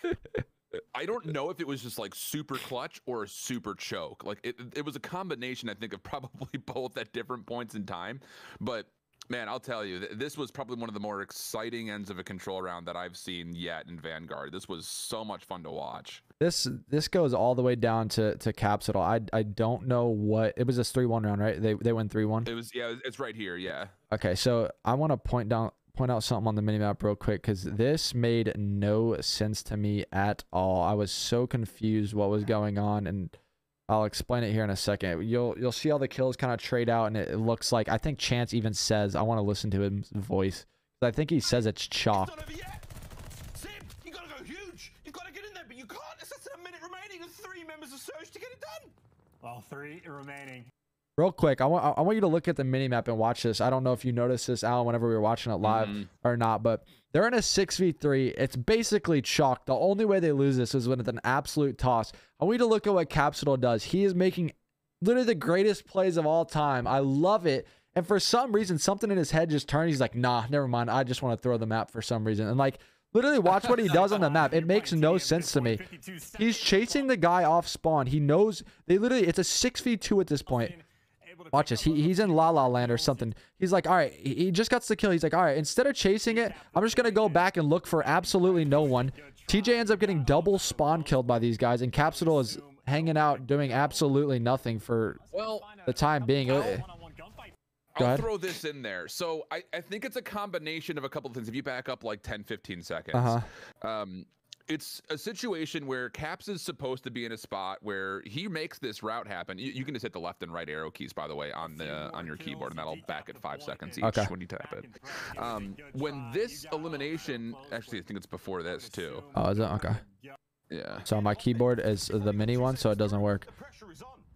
I don't know if it was just like super clutch or a super choke. Like it was a combination, I think, of probably both at different points in time. But man, I'll tell you, this was probably one of the more exciting ends of a control round that I've seen yet in Vanguard. This was so much fun to watch. This goes all the way down to Capsidal. I don't know what it was. This 3-1 round, right? They went 3-1. It was, yeah. It's right here, yeah. Okay, so I want to point out something on the minimap real quick, because this made no sense to me at all. I was so confused what was going on, and I'll explain it here in a second. You'll see all the kills kind of trade out, and it looks like, I think Chance even says, I want to listen to his voice. I think he says it's chalk. You gotta go huge. You've got to get in there, but you can't. It's less than a minute remaining and 3 members of Surge to get it done. Well, 3 remaining. Real quick, I want you to look at the minimap and watch this. I don't know if you noticed this, Alan, whenever we were watching it live or not, but they're in a 6v3. It's basically chalk. The only way they lose this is when it's an absolute toss. I want you to look at what Capsidal does. He is making literally the greatest plays of all time. I love it. And for some reason, something in his head just turned. He's like, nah, never mind. I just want to throw the map for some reason. And like, literally watch what he does on the map. It makes no sense to me. He's chasing the guy off spawn. He knows it's a 6v2 at this point. Watch this. He's in La La Land or something. He's like, all right, he just got the kill. He's like, all right, instead of chasing it, I'm just going to go back and look for absolutely no one. TJ ends up getting double spawn killed by these guys, and Capsidal is hanging out doing absolutely nothing for the time being. I'll throw this in there. So I think it's a combination of a couple of things. If you back up like 10-15 seconds, it's a situation where Caps is supposed to be in a spot where he makes this route happen. You can just hit the left and right arrow keys, by the way, on your keyboard, and that'll back at 5 seconds each when you tap it. When this elimination, actually, I think it's before this too. Oh, is it? Okay. Yeah. So my keyboard is the mini one, so it doesn't work.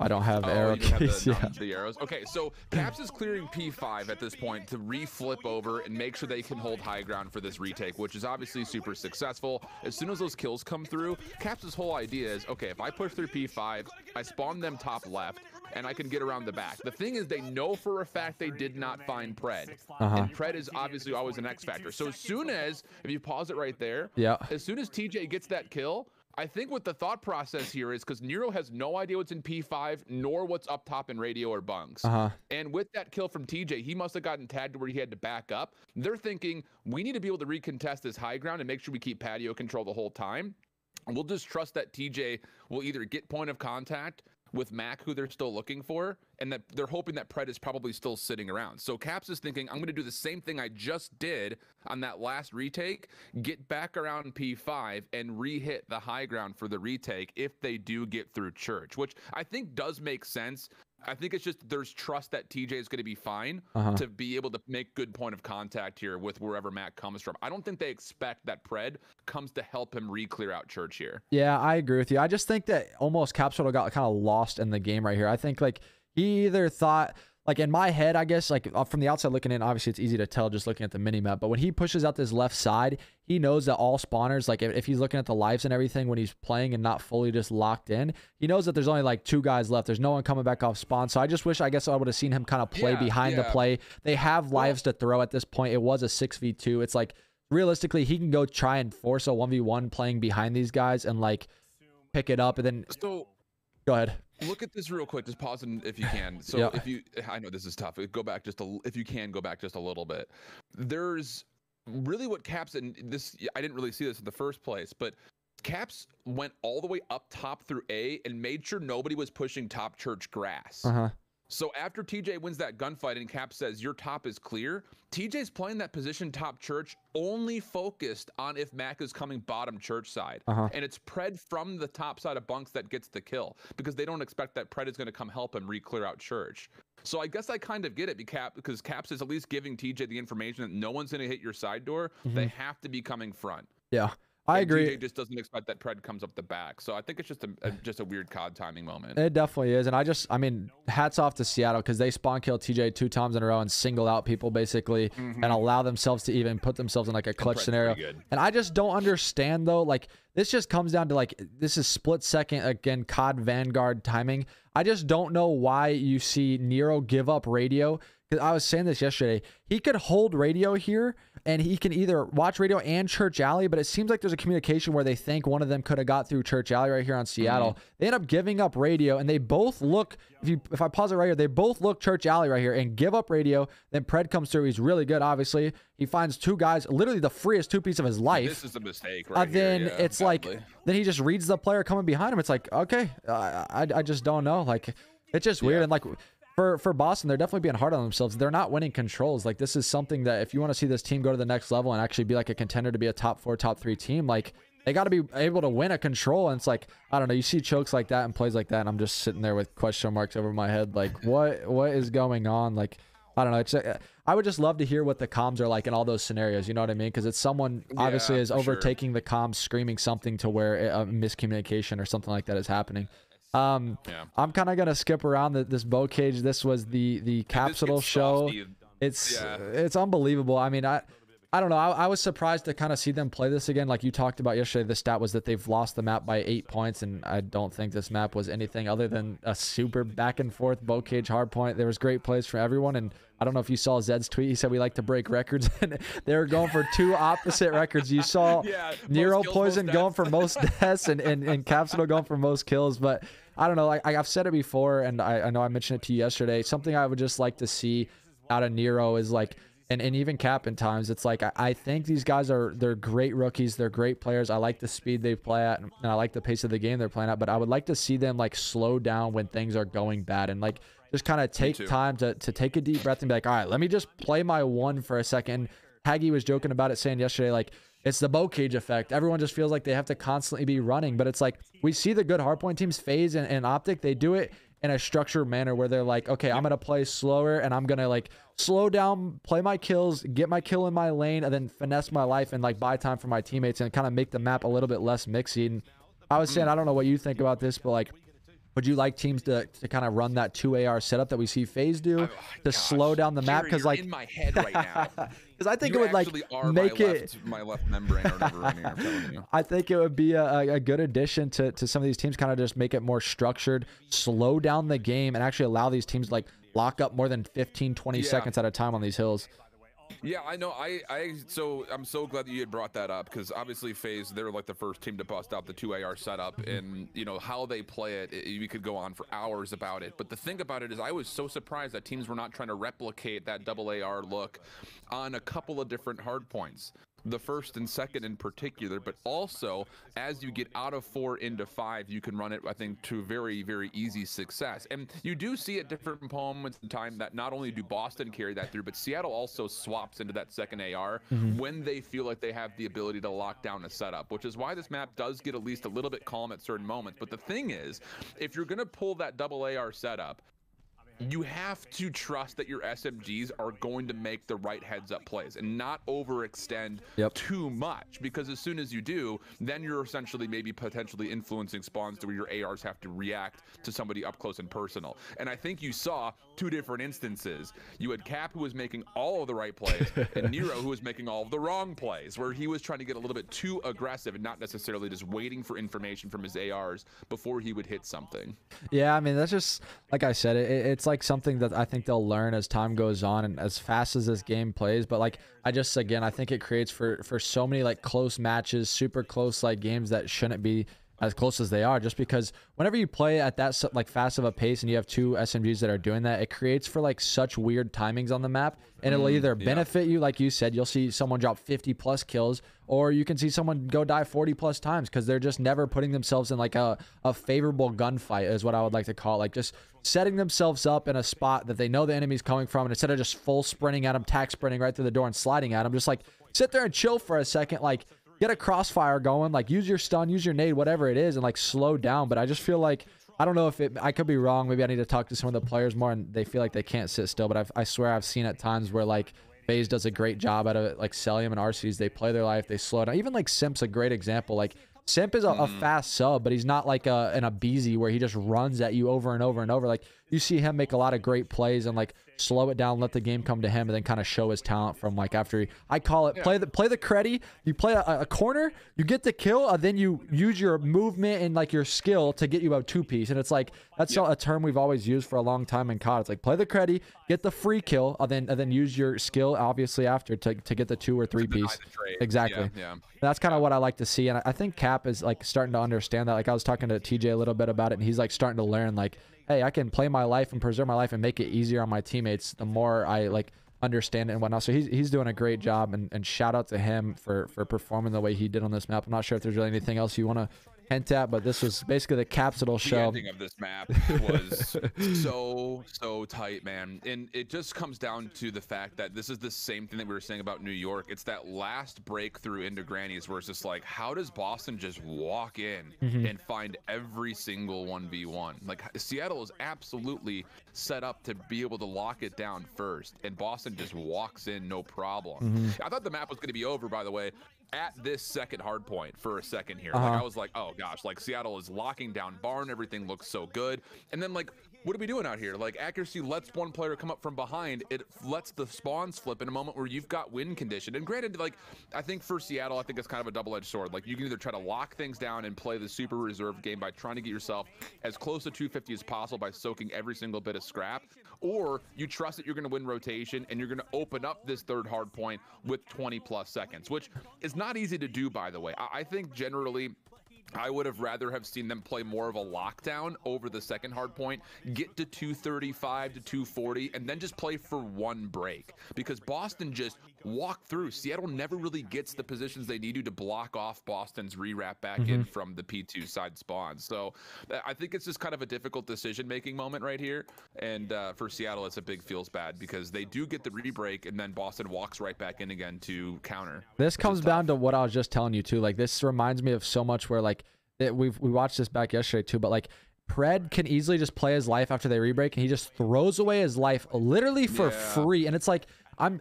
I don't have arrow keys. The arrows. Okay, so Caps is clearing P5 at this point to re-flip over and make sure they can hold high ground for this retake, which is obviously super successful. As soon as those kills come through, Caps' whole idea is, okay, if I push through P5, I spawn them top left, and I can get around the back. The thing is, they know for a fact they did not find Pred. And Pred is obviously always an X factor. So as soon as, if you pause it right there, as soon as TJ gets that kill, I think what the thought process here is, because Nero has no idea what's in P5 nor what's up top in radio or bunks. And with that kill from TJ, he must have gotten tagged to where he had to back up. They're thinking, we need to be able to recontest this high ground and make sure we keep patio control the whole time. And we'll just trust that TJ will either get point of contact with Mac, who they're still looking for, and that they're hoping that Pred is probably still sitting around. So Caps is thinking, I'm going to do the same thing I just did on that last retake, get back around P5 and re-hit the high ground for the retake if they do get through Church, which I think does make sense. I think it's just there's trust that TJ is going to be fine to be able to make good point of contact here with wherever Mac comes from. I don't think they expect that Pred comes to help him re-clear out Church here. Yeah, I agree with you. I just think that almost Capsidal got kind of lost in the game right here. I think like he either thought, like in my head, I guess, like from the outside looking in, obviously it's easy to tell just looking at the mini map, but when he pushes out this left side, he knows that all spawners, like if he's looking at the lives and everything when he's playing and not fully just locked in, he knows that there's only like 2 guys left. There's no one coming back off spawn. So I just wish, I guess I would have seen him kind of play behind the play. They have lives to throw at this point. It was a 6v2. It's like realistically, he can go try and force a 1v1 playing behind these guys and like pick it up and then go ahead. Look at this real quick. Just pause it if you can. So if you, I know this is tough. Go back just if you can go back just a little bit. There's really what Caps, and this, I didn't really see this in the first place, but Caps went all the way up top through A and made sure nobody was pushing top Church grass. So after TJ wins that gunfight and Cap says your top is clear, TJ's playing that position top Church only focused on if Mac is coming bottom Church side. And it's Pred from the top side of bunks that gets the kill because they don't expect that Pred is going to come help him re-clear out Church. So I guess I kind of get it because Caps is at least giving TJ the information that no one's going to hit your side door. They have to be coming front. Yeah. I agree. TJ just doesn't expect that Pred comes up the back. So I think it's just a weird COD timing moment. It definitely is. And I mean, hats off to Seattle because they spawn killed TJ 2 times in a row and single out people basically and allow themselves to even put themselves in like a clutch scenario. And I just don't understand though, like this just comes down to like, this is split second again, COD Vanguard timing. I just don't know why you see Nero give up radio. Because I was saying this yesterday, he could hold radio here and he can either watch radio and Church Alley, but it seems like there's a communication where they think one of them could have got through Church Alley right here on Seattle. They end up giving up radio and they both look, if I pause it right here, they both look Church Alley right here and give up radio. Then Pred comes through. He's really good, obviously. He finds 2 guys, literally the freest 2 piece of his life. This is a mistake right then here. It's like, then he just reads the player coming behind him. It's like, okay, I just don't know. Like, it's just weird. And like, for Boston, they're definitely being hard on themselves. They're not winning controls. Like, this is something that if you want to see this team go to the next level and actually be like a contender to be a top 4, top 3 team, like they got to be able to win a control. And it's like, I don't know, you see chokes like that and plays like that, and I'm just sitting there with question marks over my head. Like, what is going on? Like, I don't know. It's I would just love to hear what the comms are like in all those scenarios. You know what I mean? Because it's someone obviously is overtaking the comms, screaming something to where a miscommunication or something like that is happening. I'm kind of gonna skip around this bow cage. This was the Capsidal show. It's unbelievable. I mean, I don't know. I was surprised to kind of see them play this again. Like you talked about yesterday, the stat was that they've lost the map by 8 points, and I don't think this map was anything other than a super back and forth bow cage hard point. There was great plays from everyone, and I don't know if you saw Zed's tweet. He said we like to break records, and they were going for 2 opposite records. You saw Nero Poison going for most deaths and Capsidal going for most kills, but I don't know. Like I've said it before, and I know I mentioned it to you yesterday. Something I would just like to see out of Nero is like, and even Cap in times, it's like I think these guys they're great rookies. They're great players. I like the speed they play at, and I like the pace of the game they're playing at. But I would like to see them like slow down when things are going bad and like just kind of take time to take a deep breath and be like, all right, let me just play my one for a second. Haggy was joking about it, saying yesterday, like, it's the bow cage effect. Everyone just feels like they have to constantly be running. But it's like, we see the good hardpoint teams, FaZe and Optic, they do it in a structured manner where they're like, okay, I'm going to play slower and I'm going to like slow down, play my kills, get my kill in my lane, and then finesse my life and like buy time for my teammates and kind of make the map a little bit less mixy. And I was saying, I don't know what you think about this, but like, would you like teams to kind of run that 2 AR setup that we see FaZe do to slow down the map? Because like in my head right now, because I think it would like make my left membrane or whatever right here, I'm telling you. I think it would be a good addition to some of these teams, kind of just make it more structured, slow down the game, and actually allow these teams to like lock up more than 15-20 seconds at a time on these hills. Yeah, I know. So I'm so glad that you had brought that up, because obviously FaZe, they were like the first team to bust out the 2 AR setup, and you know how they play it, we could go on for hours about it. But the thing about it is, I was so surprised that teams were not trying to replicate that double AR look on a couple of different hard points. the first and second in particular, but also as you get out of 4 into 5, you can run it, I think, to very, very easy success. And you do see at different moments in time that not only do Boston carry that through, but Seattle also swaps into that second AR when they feel like they have the ability to lock down a setup, which is why this map does get at least a little bit calm at certain moments. But the thing is, if you're going to pull that double AR setup, you have to trust that your SMGs are going to make the right heads-up plays and not overextend too much, because as soon as you do, then you're essentially maybe potentially influencing spawns to where your ARs have to react to somebody up close and personal. And I think you saw 2 different instances. You had Cap, who was making all of the right plays, and Nero, who was making all of the wrong plays, where he was trying to get a little bit too aggressive and not necessarily just waiting for information from his ARs before he would hit something. Yeah, I mean, that's just, like I said, it's like something that I think they'll learn as time goes on and as fast as this game plays. But like, again, I think it creates for so many like close matches, super close like games that shouldn't be as close as they are, just because whenever you play at that like fast of a pace and you have 2 SMGs that are doing that, it creates for like such weird timings on the map, and it'll either benefit you, like you said, you'll see someone drop 50+ kills, or you can see someone go die 40+ times because they're just never putting themselves in like a favorable gunfight, is what I would like to call it. Like just setting themselves up in a spot that they know the enemy's coming from, and instead of just full sprinting at them, tack sprinting right through the door and sliding at them, just like sit there and chill for a second, like get a crossfire going, like use your stun, use your nade, whatever it is, and like slow down. But I just feel like, I don't know if I could be wrong. Maybe I need to talk to some of the players more and they feel like they can't sit still. But I swear I've seen at times where like FaZe does a great job out of it. Like Celium and RCs, they play their life, they slow down. Even like Simp's a great example. Like Simp is a fast sub, but he's not like an Abizi where he just runs at you over and over and over. Like you see him make a lot of great plays and like slow it down, let the game come to him, and then kind of show his talent from like after I call it play the creddy. You play a corner, you get the kill, then you use your movement and like your skill to get you a 2-piece. And it's like that's a term we've always used for a long time in COD. It's like play the creddy, get the free kill, and then use your skill obviously after to get the 2 or 3-piece. Exactly. Yeah. That's kind of what I like to see, and I think Cap is like starting to understand that. Like I was talking to TJ a little bit about it, and he's like starting to learn like, hey, I can play my life and preserve my life and make it easier on my teammates the more I like understand it and whatnot. So he's doing a great job, and shout out to him for performing the way he did on this map. I'm not sure if there's really anything else you want to hint at, but this was basically the Capsidal show. The ending of this map was so tight, man. And it just comes down to the fact that this is the same thing that we were saying about New York. It's that last breakthrough into Granny's where it's just like, how does Boston just walk in and find every single 1v1? Like Seattle is absolutely set up to be able to lock it down first, and Boston just walks in no problem. I thought the map was going to be over, by the way, at this second hard point for a second here. Like I was like, oh gosh, like Seattle is locking down barn, everything looks so good. And then like, what are we doing out here? Like accuracy lets one player come up from behind, it lets the spawns flip in a moment where you've got win condition. And granted, like I think for Seattle, I think it's kind of a double-edged sword. Like you can either try to lock things down and play the super reserved game by trying to get yourself as close to 250 as possible by soaking every single bit of scrap, or you trust that you're going to win rotation and you're going to open up this third hard point with 20+ seconds, which is not easy to do, by the way. I think generally I would have rather have seen them play more of a lockdown over the second hard point, get to 235 to 240, and then just play for one break, because Boston just walked through. Seattle never really gets the positions they need to block off Boston's rewrap back in from the P2 side spawn. So I think it's just kind of a difficult decision-making moment right here. And for Seattle, it's a big feels bad because they do get the re-break, and then Boston walks right back in again to counter. This comes down to what I was just telling you too. Like this reminds me of so much where like we watched this back yesterday too, but like Pred can easily just play his life after they re-break, and he just throws away his life literally for free. And it's like, I'm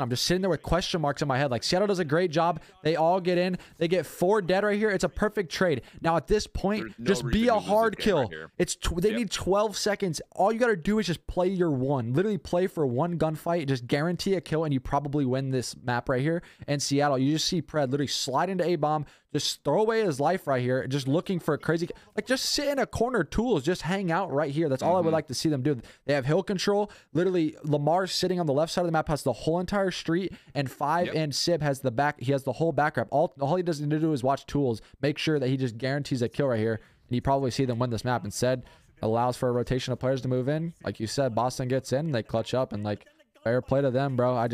just sitting there with question marks in my head. Like Seattle does a great job. They all get in. They get 4 dead right here. It's a perfect trade. Now at this point, just be a hard kill. It's they need 12 seconds. All you got to do is just play your one. Literally play for one gunfight. Just guarantee a kill, and you probably win this map right here. And Seattle, you just see Pred literally slide into A-bomb, just throw away his life right here, just looking for a crazy, like just sit in a corner, tools, just hang out right here. That's all I would like to see them do. They have hill control. Literally, Lamar's sitting on the left side of the map, has the whole entire street, and 5 and Sib has the back. He has the whole back wrap. All he does need to do is watch tools, make sure that he just guarantees a kill right here, and you probably see them win this map. Instead, allows for a rotation of players to move in. Like you said, Boston gets in, they clutch up, and like fair play to them, bro.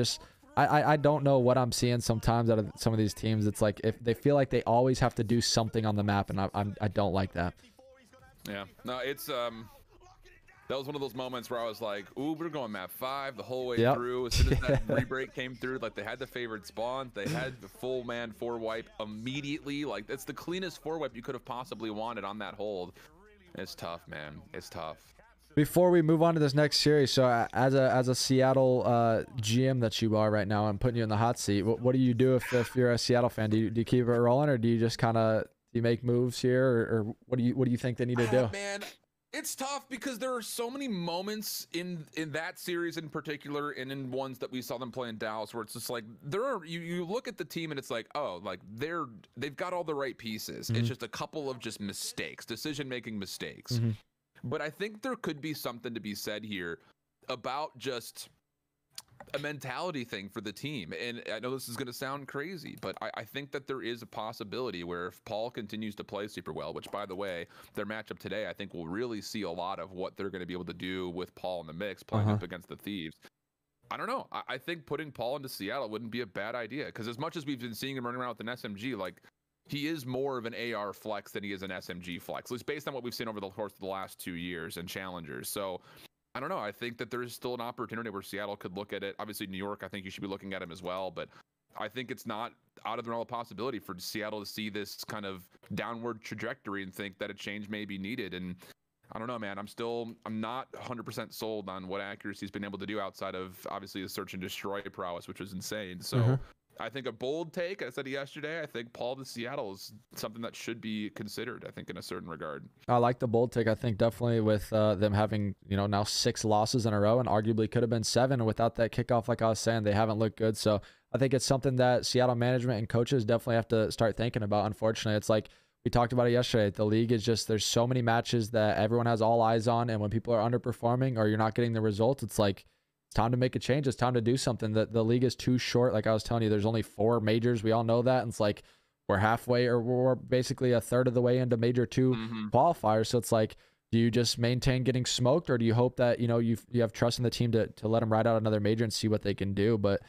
I don't know what I'm seeing sometimes out of some of these teams. It's like if they feel like they always have to do something on the map, and I don't like that. Yeah, no, it's that was one of those moments where I was like, ooh, we're going map 5 the whole way through. As soon as that re-break came through, like they had the favored spawn, they had the full man 4 wipe immediately. Like that's the cleanest 4 wipe you could have possibly wanted on that hold. It's tough, man. It's tough. Before we move on to this next series, so as a Seattle GM that you are right now, I'm putting you in the hot seat. What do you do if you're a Seattle fan? Do you keep it rolling, or do you just kind of make moves here, or what do you think they need to do? Man, it's tough because there are so many moments in that series in particular, and in ones that we saw them play in Dallas, where it's just like you look at the team and it's like, oh, like they've got all the right pieces. It's just a couple of just mistakes, decision-making mistakes. But I think there could be something to be said here about just a mentality thing for the team. And I know this is going to sound crazy, but I think that there is a possibility where if Paul continues to play super well, which by the way, their matchup today, I think we'll really see a lot of what they're going to be able to do with Paul in the mix, playing up against the Thieves. I don't know. I think putting Paul into Seattle wouldn't be a bad idea, because as much as we've been seeing him running around with an SMG, like he is more of an AR flex than he is an SMG flex, at least based on what we've seen over the course of the last 2 years and challengers. So I don't know. I think that there is still an opportunity where Seattle could look at it. Obviously, New York, I think you should be looking at him as well. But I think it's not out of the realm of possibility for Seattle to see this kind of downward trajectory and think that a change may be needed. And I don't know, man. I'm not 100% sold on what accuracy he's been able to do outside of obviously the search and destroy prowess, which was insane. So I think a bold take, I said yesterday, I think Paul to Seattle is something that should be considered, I think, in a certain regard. I like the bold take. I think definitely with them having, now 6 losses in a row, and arguably could have been 7. And without that kickoff, like I was saying, they haven't looked good. So I think it's something that Seattle management and coaches definitely have to start thinking about. Unfortunately, it's like we talked about it yesterday. The league is just, there's so many matches that everyone has all eyes on. And when people are underperforming or you're not getting the results, it's like, it's time to make a change. It's time to do something. The league is too short. Like I was telling you, there's only 4 majors. We all know that. And it's like we're halfway, or we're basically a third of the way into major 2 qualifiers. So it's like, do you just maintain getting smoked, or do you hope that, you have trust in the team to let them ride out another major and see what they can do? But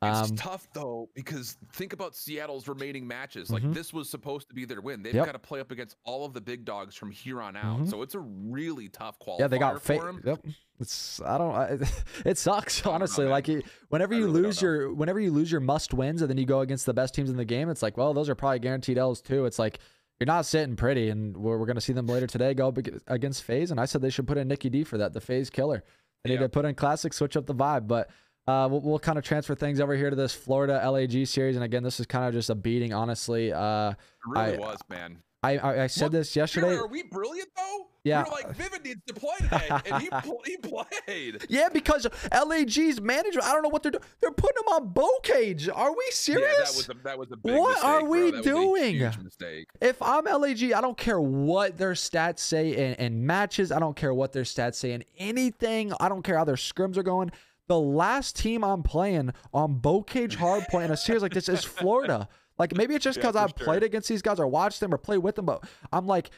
it's tough though, because think about Seattle's remaining matches. Like this was supposed to be their win. They've got to play up against all of the big dogs from here on out. So it's a really tough qualifier. Yeah, they got for them. It sucks, honestly. Like whenever you lose your must wins, and then you go against the best teams in the game, it's like, well, those are probably guaranteed L's too. It's like you're not sitting pretty, and we're going to see them later today go up against FaZe, and I said they should put in Nikki D for that, the FaZe killer. They need to put in Classic, switch up the vibe. But we'll kind of transfer things over here to this Florida LAG series. And again, this is kind of just a beating, honestly. It really was, man. I said this yesterday. Are we brilliant though? Yeah. We're like, Vivid needs to play today, and he played. Yeah, because LAG's management, I don't know what they're doing. They're putting him on bow cage. Are we serious? Yeah, that was a big what mistake, are we bro. doing? That was a huge mistake. If I'm LAG, I don't care what their stats say in matches. I don't care what their stats say in anything. I don't care how their scrims are going. The last team I'm playing on bow cage hardpoint in a series like this is Florida. Like, maybe it's just because I've played against these guys or watched them or played with them, but I'm like,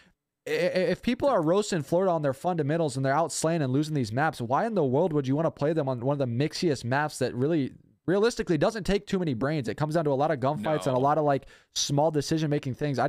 if people are roasting Florida on their fundamentals and they're out slaying and losing these maps, why in the world would you want to play them on one of the mixiest maps that really realistically doesn't take too many brains? It comes down to a lot of gunfights and a lot of like small decision-making things. I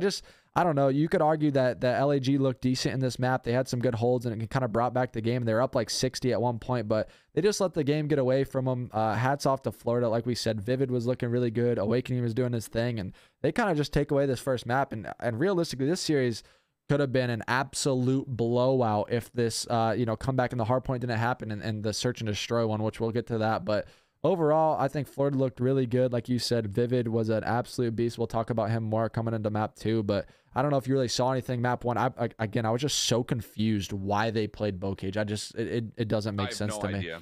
don't know. You could argue that the LAG looked decent in this map. They had some good holds and it kind of brought back the game. They were up like 60 at one point, but they just let the game get away from them. Hats off to Florida. Like we said, Vivid was looking really good. Awakening was doing his thing, and they kind of just take away this first map. And realistically, this series could have been an absolute blowout if this, comeback in the hardpoint didn't happen and the search and destroy one, which we'll get to that. But overall, I think Florida looked really good. Like you said, Vivid was an absolute beast. We'll talk about him more coming into map 2, but I don't know if you really saw anything map 1. I was just so confused why they played bow cage. It doesn't make sense to me.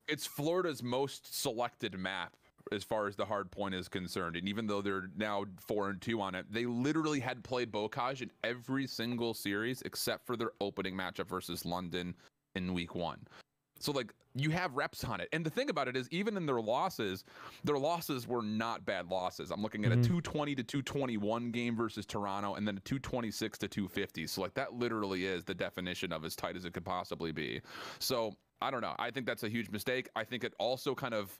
It's Florida's most selected map as far as the hard point is concerned, and even though they're now 4-2 on it, they literally had played Bocage in every single series except for their opening matchup versus London in week 1. So like, you have reps on it. And the thing about it is, even in their losses were not bad losses. I'm looking at a 220 to 221 game versus Toronto, and then a 226 to 250. So like, that literally is the definition of as tight as it could possibly be. So I don't know. I think that's a huge mistake. I think it also kind of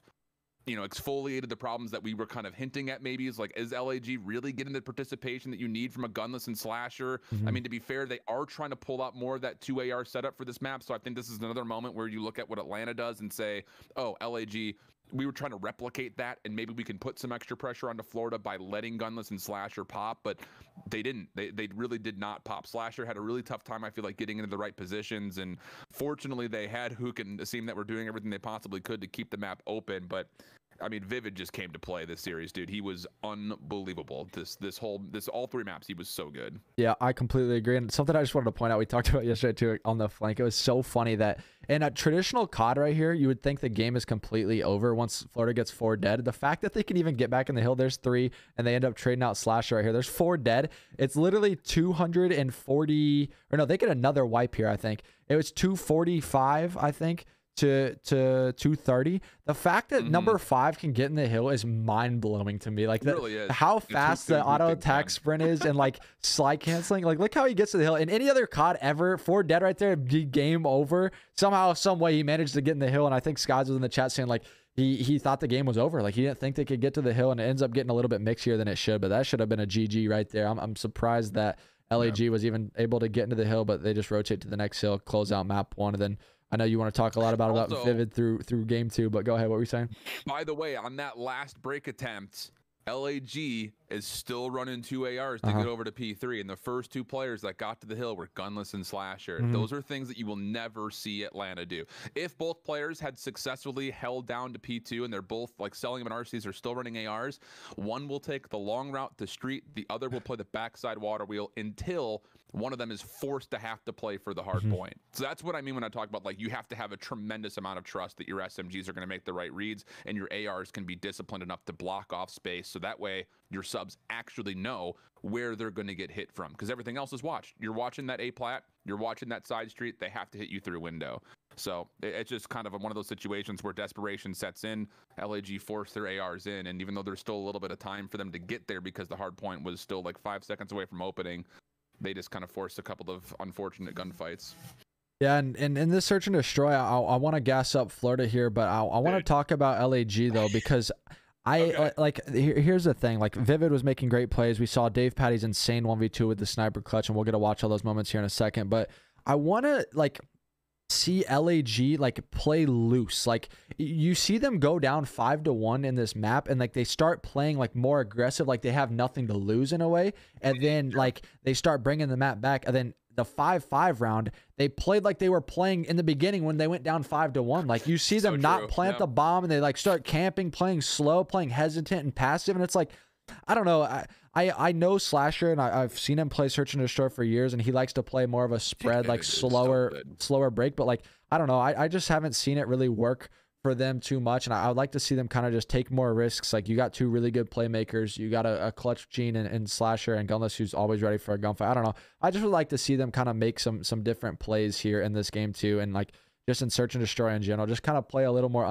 you know, exfoliated the problems that we were kind of hinting at. Maybe is like, is LAG really getting the participation that you need from a gunless and slasher? I mean, to be fair, they are trying to pull out more of that 2 AR setup for this map. So I think this is another moment where you look at what Atlanta does and say, oh, LAG, we were trying to replicate that, and maybe we can put some extra pressure onto Florida by letting gunless and slasher pop, but they didn't. They really did not pop. Slasher had a really tough time, I feel like, getting into the right positions, and fortunately they had Hook and Asim that were doing everything they possibly could to keep the map open. But I mean, Vivid just came to play this series, dude. He was unbelievable. This all 3 maps, he was so good. Yeah, I completely agree. And something I just wanted to point out, we talked about yesterday too on the flank. It was so funny that in a traditional COD right here, you would think the game is completely over once Florida gets 4 dead. The fact that they can even get back in the hill, there's 3, and they end up trading out Slasher right here. There's 4 dead. It's literally 240, or no, they get another wipe here, I think. It was 245, I think, to 230. The fact that number 5 can get in the hill is mind-blowing to me. Like, really is. How fast the auto attack sprint is, and like slide canceling. Like, look how he gets to the hill. In any other COD ever, 4 dead right there, game over. Somehow, some way, he managed to get in the hill. And I think Skies was in the chat saying like he thought the game was over. Like, he didn't think they could get to the hill, and it ends up getting a little bit mixier than it should. But that should have been a GG right there. I'm surprised that LAG was even able to get into the hill, but they just rotate to the next hill, close out map 1, and then I know you want to talk a lot about Vivid through game 2, but go ahead. What were you saying? By the way, on that last break attempt, LAG is still running 2 ARs to get over to P3, and the first 2 players that got to the hill were Gunless and Slasher. Those are things that you will never see Atlanta do. If both players had successfully held down to P2 and they're both like selling them in RCs, are still running ARs, one will take the long route to street, the other will play the backside water wheel until one of them is forced to have to play for the hard point. So that's what I mean when I talk about, like, you have to have a tremendous amount of trust that your SMGs are going to make the right reads and your ARs can be disciplined enough to block off space, so that way your subs actually know where they're going to get hit from, because everything else is watched. You're watching that A plat, you're watching that side street, they have to hit you through window. So it's just kind of one of those situations where desperation sets in. LAG forced their ARs in, and even though there's still a little bit of time for them to get there because the hard point was still like 5 seconds away from opening, they just kind of forced a couple of unfortunate gunfights. Yeah, and in this search and destroy, I want to gas up Florida here, but I want to talk about LAG though, because here's the thing. Like, Vivid was making great plays. We saw Dave Patty's insane 1v2 with the sniper clutch, and we'll get to watch all those moments here in a second. But I want to see LAG play loose. Like, you see them go down 5-1 in this map, and like they start playing like more aggressive, like they have nothing to lose in a way, and then like they start bringing the map back, and then the 5-5 round they played like they were playing in the beginning when they went down 5-1. Like, you see them not plant the bomb, and they like start camping, playing slow, playing hesitant and passive, and it's like, I don't know. I know Slasher, and I've seen him play Search and Destroy for years, and he likes to play more of a spread, like slower break. But like, I don't know. I just haven't seen it really work for them too much, and I would like to see them kind of just take more risks. Like, you got 2 really good playmakers. You got a clutch Gene and Slasher, and Gunless, who's always ready for a gunfight. I don't know. I just would like to see them kind of make some different plays here in this game too, and like just in Search and Destroy in general, just kind of play a little more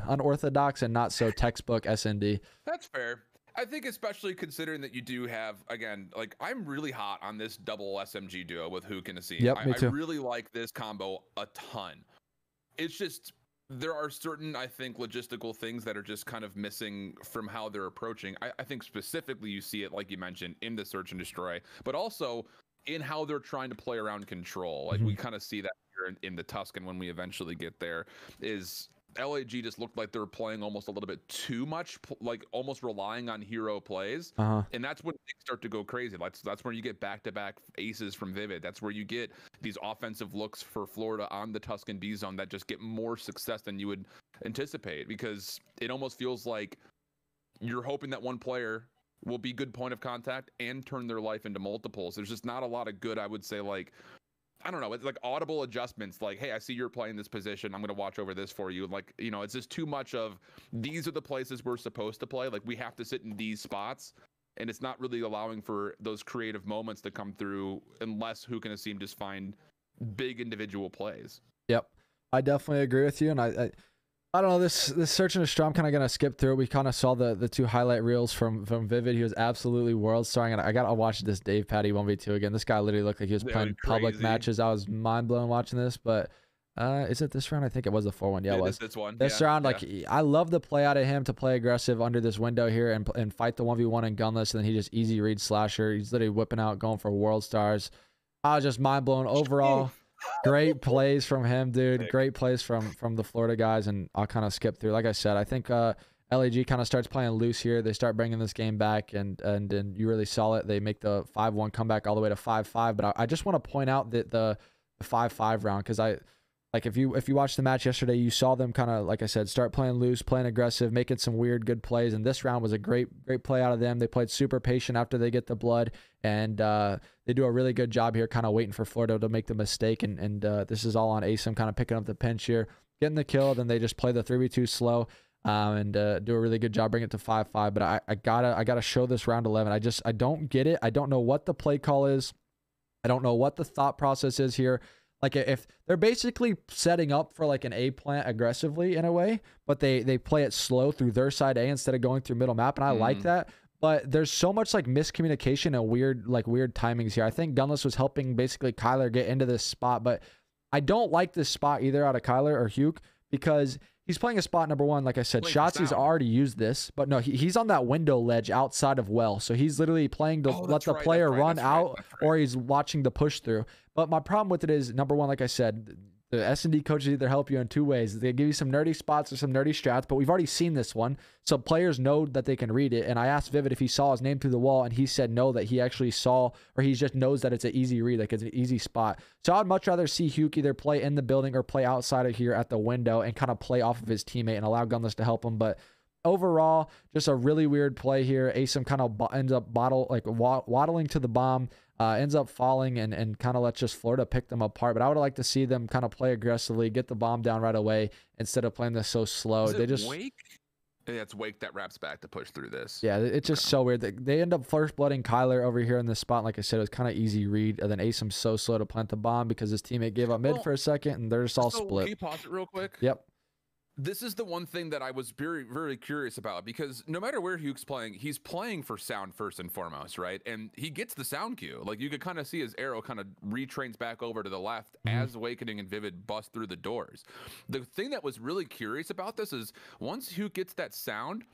unorthodox and not so textbook SND. That's fair. I think especially considering that you do have, again, like, I'm really hot on this double SMG duo with Hook and Asim. Yep, me too. I really like this combo a ton. It's just, there are certain, I think, logistical things that are just kind of missing from how they're approaching. I think specifically you see it, like you mentioned, in the Search and Destroy, but also in how they're trying to play around control. Like, we kind of see that here in the Tuscan when we eventually get there, is LAG just looked like they were playing almost a little bit too much, like almost relying on hero plays. And that's when things start to go crazy. That's where you get back-to-back aces from Vivid. That's where you get these offensive looks for Florida on the Tuscan B zone that just get more success than you would anticipate, because it almost feels like you're hoping that one player will be good point of contact and turn their life into multiples. There's just not a lot of good, I would say, like, I don't know, it's like audible adjustments, like, hey, I see you're playing this position, I'm going to watch over this for you. Like, you know, it's just too much of, these are the places we're supposed to play. Like, we have to sit in these spots, and it's not really allowing for those creative moments to come through unless Hook and Asim just find big individual plays. Yep, I definitely agree with you, and I don't know, this Search and Destroy, I'm kind of going to skip through. We kind of saw the 2 highlight reels from Vivid. He was absolutely world-starring, and I got to watch this Dave Patty 1v2 again. This guy literally looked like he was playing public matches. I was mind-blown watching this, but Is it this round? I think it was the 4-1. Yeah, it was. This one. This round, like, I love the play out of him to play aggressive under this window here and fight the 1v1 and gunless, and then he just easy read slasher. He's literally whipping out, going for world stars. I was just mind blown overall. Great plays from him, dude. Great plays from the Florida guys, and I'll kind of skip through. Like I said, I think LAG kind of starts playing loose here. They start bringing this game back, and you really saw it. They make the 5-1 comeback all the way to 5-5. But I just want to point out that the 5-5 round, because if you watched the match yesterday, you saw them kind of, like I said, start playing loose, playing aggressive, making some weird good plays. And this round was a great play out of them. They played super patient after they get the blood, and they do a really good job here, kind of waiting for Florida to make the mistake. And this is all on ASIM, kind of picking up the pinch here, getting the kill. Then they just play the 3v2 slow. And do a really good job bringing it to 5-5. But I gotta show this round 11. I don't get it. I don't know what the play call is. I don't know what the thought process is here. Like, if they're basically setting up for like an A plant aggressively in a way, but they play it slow through their side A instead of going through middle map, and I like that. But there's so much like miscommunication and weird timings here. I think Gunless was helping basically Kyler get into this spot, but I don't like this spot either out of Kyler or Hugh, because he's playing a spot number one. Like I said, Shotzi's already used this, but no, he's on that window ledge outside of well. So he's literally playing to let the player run out, or he's watching the push through. But my problem with it is, number one, like I said, the S&D coaches either help you in two ways. They give you some nerdy spots or some nerdy strats, but we've already seen this one. So players know that they can read it. And I asked Vivid if he saw his name through the wall, and he said no, that he actually saw, or he just knows that it's an easy read, like it's an easy spot. So I'd much rather see Hugh either play in the building or play outside of here at the window and kind of play off of his teammate and allow Gunless to help him. But overall, just a really weird play here. ASIM kind of ends up waddling to the bomb. Ends up falling and kind of lets just Florida pick them apart. But I would like to see them kind of play aggressively, get the bomb down right away instead of playing this so slow. They just Wake? Yeah, it's Wake that wraps back to push through this. Yeah, it's just so weird. They end up first blooding Kyler over here in this spot. Like I said, it was kind of easy read. And then ASIM's so slow to plant the bomb because his teammate gave up mid for a second, and they're just all split. Can you pause it real quick? Yep. This is the one thing that I was very, very curious about, because no matter where Hugh's playing, he's playing for sound first and foremost, right? And he gets the sound cue. Like, you could kind of see his arrow kind of retrains back over to the left as Awakening and Vivid bust through the doors. The thing that was really curious about this is once Hugh gets that sound,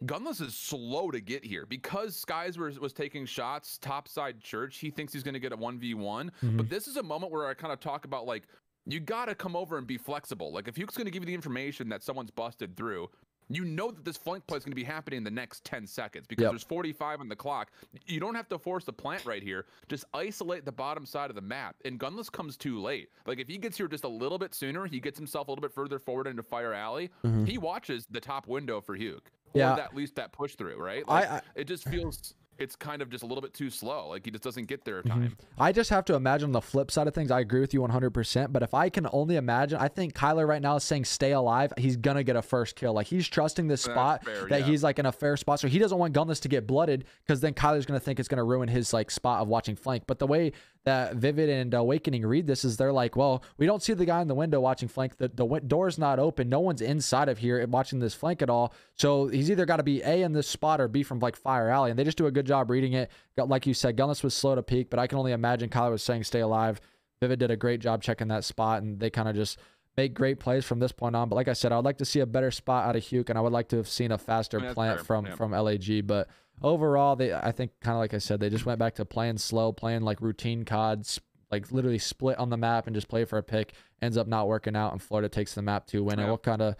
Gunless is slow to get here because Skies was taking shots topside church. He thinks he's going to get a 1v1, but this is a moment where I kind of talk about, like, you got to come over and be flexible. Like, if Hugh's going to give you the information that someone's busted through, you know that this flank play is going to be happening in the next 10 seconds because there's 45 on the clock. You don't have to force the plant right here. Just isolate the bottom side of the map. And Gunless comes too late. Like, if he gets here just a little bit sooner, he gets himself a little bit further forward into Fire Alley, he watches the top window for Hugh. Or at least that push through, right? Like, it just feels... it's kind of just a little bit too slow. Like, he just doesn't get there in time. I just have to imagine the flip side of things. I agree with you 100%. But if I can only imagine, I think Kyler right now is saying stay alive. He's going to get a first kill. Like, he's trusting this spot that he's like in a fair spot. So he doesn't want Gunless to get blooded because then Kyler's going to think it's going to ruin his like spot of watching flank. But the way that Vivid and Awakening read this is they're like, well, we don't see the guy in the window watching flank. The door's not open. No one's inside of here watching this flank at all. So he's either got to be A in this spot or B from like Fire Alley. And they just do a good job reading it. Like you said, Gunless was slow to peak, but I can only imagine Kyler was saying stay alive. Vivid did a great job checking that spot, and they kind of just make great plays from this point on. But like I said, I would like to see a better spot out of Hugh, and I would like to have seen a faster plant from LAG. But overall, I think kind of like I said, they just went back to playing slow, playing like routine CODs, like literally split on the map and just play for a pick. Ends up not working out, and Florida takes the map 2 win. And we'll kind of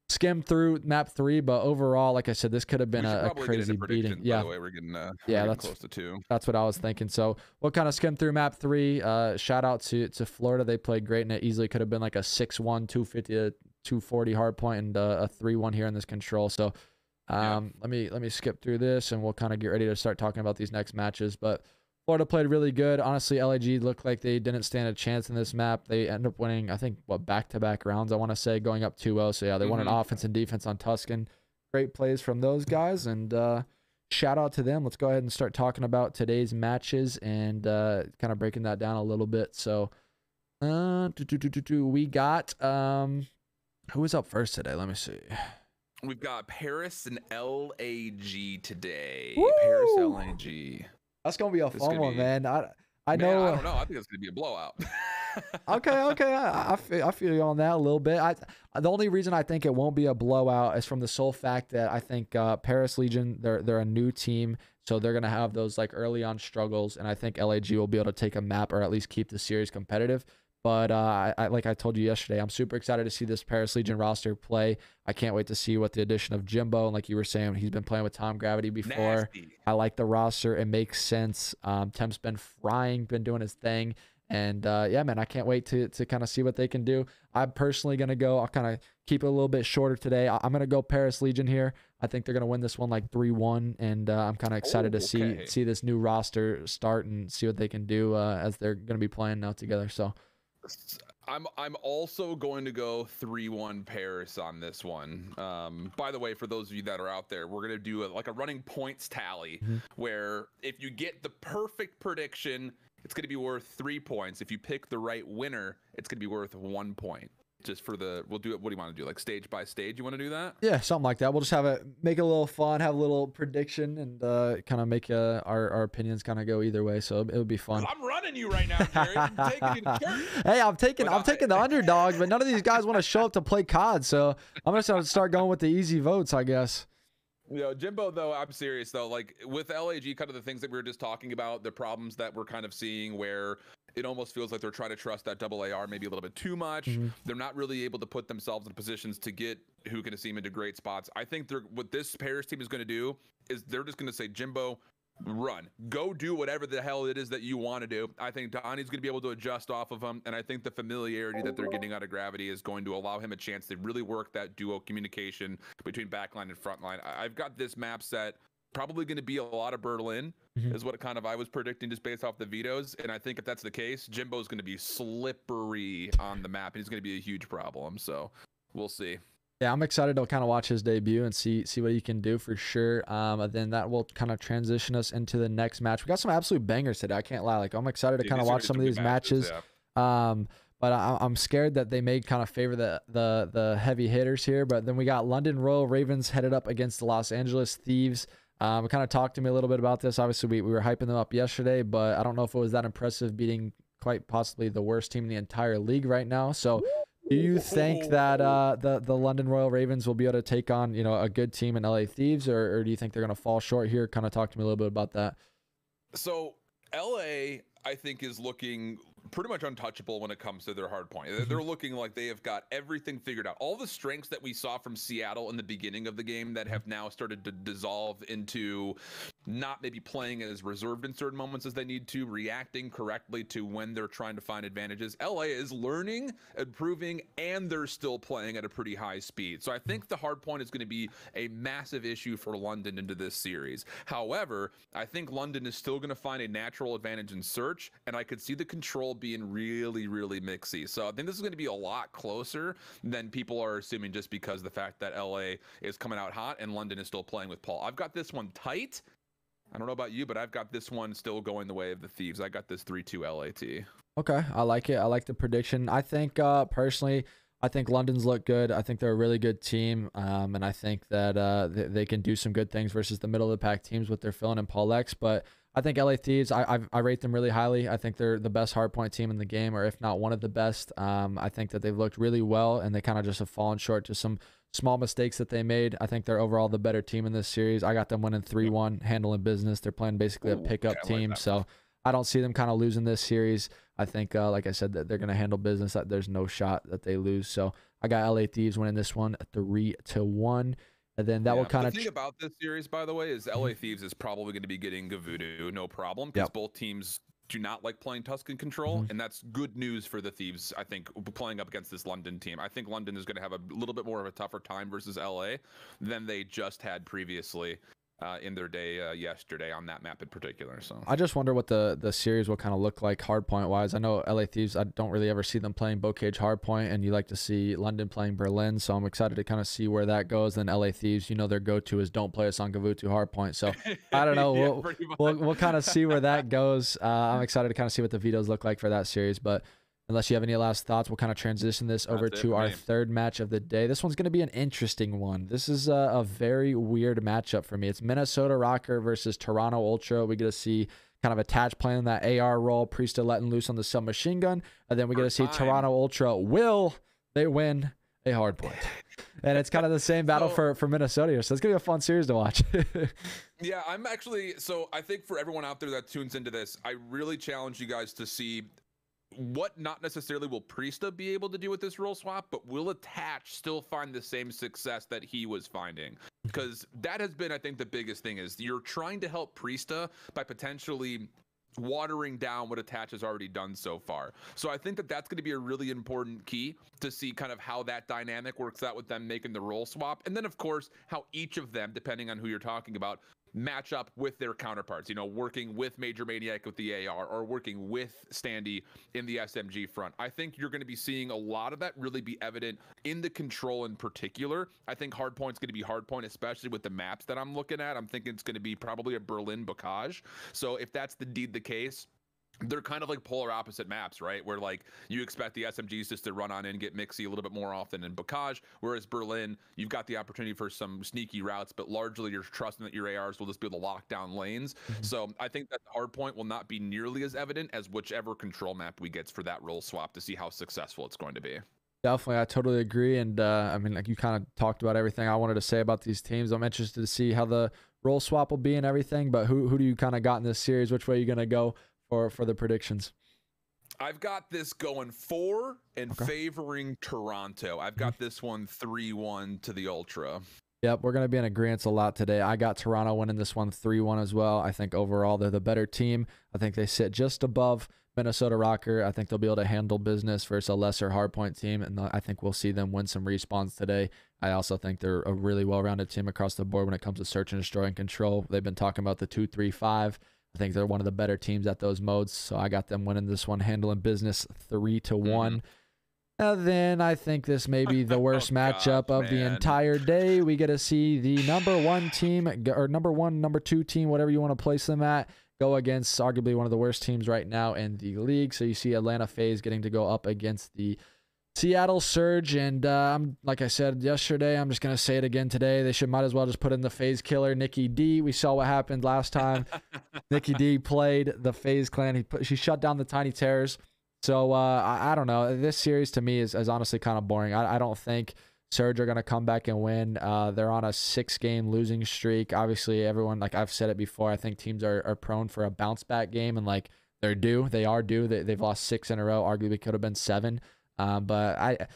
skim through map 3, but overall, like I said, this could have been a crazy beating. By the way, we're getting that's close to 2. That's what I was thinking. So we'll kind of skim through map 3. Shout out to Florida. They played great, and it easily could have been like a 6-1, 250 to 240 hard point, and a 3-1 here in this control. So let me skip through this, and we'll kind of get ready to start talking about these next matches. But Florida played really good. Honestly, LAG looked like they didn't stand a chance in this map. They ended up winning, I think, back-to-back rounds, I want to say, going up 2-0. So, yeah, they won an offense and defense on Tuscan. Great plays from those guys, and shout out to them. Let's go ahead and start talking about today's matches and kind of breaking that down a little bit. So, we got who was up first today? Let me see. We've got Paris and LAG today. Woo! Paris, LAG. That's gonna be a fun one, man. I know. Man, I don't know. I think it's gonna be a blowout. Okay. I feel you on that a little bit. The only reason I think it won't be a blowout is from the sole fact that I think Paris Legion, they're a new team, so they're gonna have those like early on struggles, and I think LAG will be able to take a map or at least keep the series competitive. But like I told you yesterday, I'm super excited to see this Paris Legion roster play. I can't wait to see what the addition of Jimbo, and like you were saying, he's been playing with Tom Gravity before. Nasty. I like the roster. It makes sense. Temp's been doing his thing. And yeah, man, I can't wait to kind of see what they can do. I'm personally going to go, I'll kind of keep it a little bit shorter today. I'm going to go Paris Legion here. I think they're going to win this one like 3-1. And I'm kind of excited to see this new roster start and see what they can do as they're going to be playing now together. So I'm also going to go 3-1 Paris on this one. By the way, for those of you that are out there, we're going to do a running points tally where if you get the perfect prediction, it's going to be worth 3 points. If you pick the right winner, it's going to be worth 1 point. Just for we'll do it. What do you want to do? Like stage by stage? You want to do that? Yeah, something like that. We'll just make it a little fun, have a little prediction, and kind of make our opinions kind of go either way. So it would be fun. I'm running you right now, Jerry. I'm taking you to church. Hey, I'm taking the underdog, but none of these guys want to show up to play COD. So I'm gonna start going with the easy votes, I guess. You know, Jimbo, though, I'm serious, though. Like, with LAG, kind of the things that we were just talking about, the problems that we're kind of seeing where it almost feels like they're trying to trust that AAR maybe a little bit too much. They're not really able to put themselves in positions to get who can see them into great spots. I think what this Paris team is going to do is they're just going to say, Jimbo, run, go do whatever the hell it is that you want to do. I think Donnie's going to be able to adjust off of him, and I think the familiarity that they're getting out of Gravity is going to allow him a chance to really work that duo communication between backline and frontline. I've got this map set probably going to be a lot of Berlin is what kind of I was predicting just based off the vetoes, and I think if that's the case, Jimbo's going to be slippery on the map, and he's going to be a huge problem, so we'll see. Yeah, I'm excited to kind of watch his debut and see what he can do for sure. And then that will kind of transition us into the next match. We got some absolute bangers today. I can't lie. Like, I'm excited to kind of watch some of these matches. Yeah. But I'm scared that they may kind of favor the heavy hitters here. But then we got London Royal Ravens headed up against the Los Angeles Thieves. Kind of talked to me a little bit about this. Obviously, we were hyping them up yesterday, but I don't know if it was that impressive, beating quite possibly the worst team in the entire league right now. So do you think that the London Royal Ravens will be able to take on, you know, a good team in LA Thieves, or do you think they're going to fall short here? Kind of talk to me a little bit about that. So LA, I think, is looking pretty much untouchable when it comes to their hard point. They're looking like they have got everything figured out. All the strengths that we saw from Seattle in the beginning of the game that have now started to dissolve into not maybe playing as reserved in certain moments as they need to, reacting correctly to when they're trying to find advantages. LA is learning, improving, and they're still playing at a pretty high speed. So I think the hard point is going to be a massive issue for London into this series. However, I think London is still going to find a natural advantage in search, and I could see the control being really, really mixy. So I think this is going to be a lot closer than people are assuming, just because the fact that LA is coming out hot and London is still playing with Paul. I've got this one tight. I don't know about you, but I've got this one still going the way of the Thieves. I got this 3-2 LAT. Okay, I like it. I like the prediction. I think personally, I think London's look good. I think they're a really good team, and I think that they can do some good things versus the middle of the pack teams with their Phil and Paul X. But I think LA Thieves, I rate them really highly. I think they're the best hardpoint team in the game, or if not one of the best. I think that they've looked really well, and they kind of just have fallen short to some small mistakes that they made. I think they're overall the better team in this series. I got them winning 3-1, handling business. They're playing basically a pickup team, so I don't see them kind of losing this series. I think, like I said, that they're going to handle business. That there's no shot that they lose. So I got LA Thieves winning this one 3-1. And then that will kind of... The thing about this series, by the way, is LA Thieves is probably going to be getting Gavudu, no problem, because both teams do not like playing Tuscan control, and that's good news for the Thieves, I think, playing up against this London team. I think London is going to have a little bit more of a tougher time versus LA than they just had previously in their day yesterday on that map in particular. So I just wonder what the series will kind of look like hardpoint wise. I know LA Thieves, I don't really ever see them playing Bocage hardpoint, and you like to see London playing Berlin, so I'm excited to kind of see where that goes. Then LA Thieves, you know, their go-to is don't play us on Gavutu hardpoint, so I don't know. We'll kind of see where that goes. I'm excited to kind of see what the vetoes look like for that series, but unless you have any last thoughts, we'll kind of transition this over to our third match of the day. This one's going to be an interesting one. This is a very weird matchup for me. It's Minnesota Rocker versus Toronto Ultra. We get to see kind of attached playing that AR role, Priesta letting loose on the submachine gun, and then we get to see Toronto Ultra. Will they win a hard point? And it's kind of the same battle for Minnesota here, so it's gonna be a fun series to watch. Yeah, I'm actually, so I think for everyone out there that tunes into this, I really challenge you guys to see what not necessarily will Priesta be able to do with this role swap, but will Attach still find the same success that he was finding? Because that has been, I think, the biggest thing is you're trying to help Priesta by potentially watering down what Attach has already done so far. So I think that that's going to be a really important key to see kind of how that dynamic works out with them making the role swap. And then, of course, how each of them, depending on who you're talking about, match up with their counterparts, you know, working with Major Maniac with the AR or working with Standy in the SMG front. I think you're going to be seeing a lot of that really be evident in the control in particular. I think hardpoint's going to be hardpoint, especially with the maps that I'm looking at. I'm thinking it's going to be probably a Berlin Bocage. So if that's indeed the case, they're kind of like polar opposite maps, right? Where like you expect the SMGs just to run on in, get mixy a little bit more often in Bocage, whereas Berlin, you've got the opportunity for some sneaky routes, but largely you're trusting that your ARs will just be able to lock down lanes. So I think that the hard point will not be nearly as evident as whichever control map we get for that role swap to see how successful it's going to be. Definitely, I totally agree. And I mean, like you kind of talked about everything I wanted to say about these teams. I'm interested to see how the role swap will be and everything, but who do you kind of got in this series? Which way are you going to go for the predictions? I've got this going for and favoring Toronto. I've got this one 3-1 to the Ultra. Yep, we're going to be in agreement a lot today. I got Toronto winning this one 3-1 as well. I think overall they're the better team. I think they sit just above Minnesota Rocker. I think they'll be able to handle business versus a lesser hardpoint team, and I think we'll see them win some respawns today. I also think they're a really well-rounded team across the board when it comes to search and destroy and control. They've been talking about the 2-3-5. I think they're one of the better teams at those modes, so I got them winning this one, handling business 3-1. And then I think this may be the worst matchup of the entire day. We get to see the number one team, or number two team, whatever you want to place them at, go against arguably one of the worst teams right now in the league. So you see Atlanta FaZe getting to go up against the Seattle Surge, and like I said yesterday, I'm just going to say it again today. They might as well just put in the FaZe killer, Nikki D. We saw what happened last time. Nikki D played the FaZe clan. She shut down the Tiny Terrors. So I don't know. This series to me is honestly kind of boring. I don't think Surge are going to come back and win. They're on a 6-game losing streak. Obviously, everyone, like I've said it before, I think teams are prone for a bounce back game, and like they're due. They are due. They've lost 6 in a row. Arguably could have been 7. But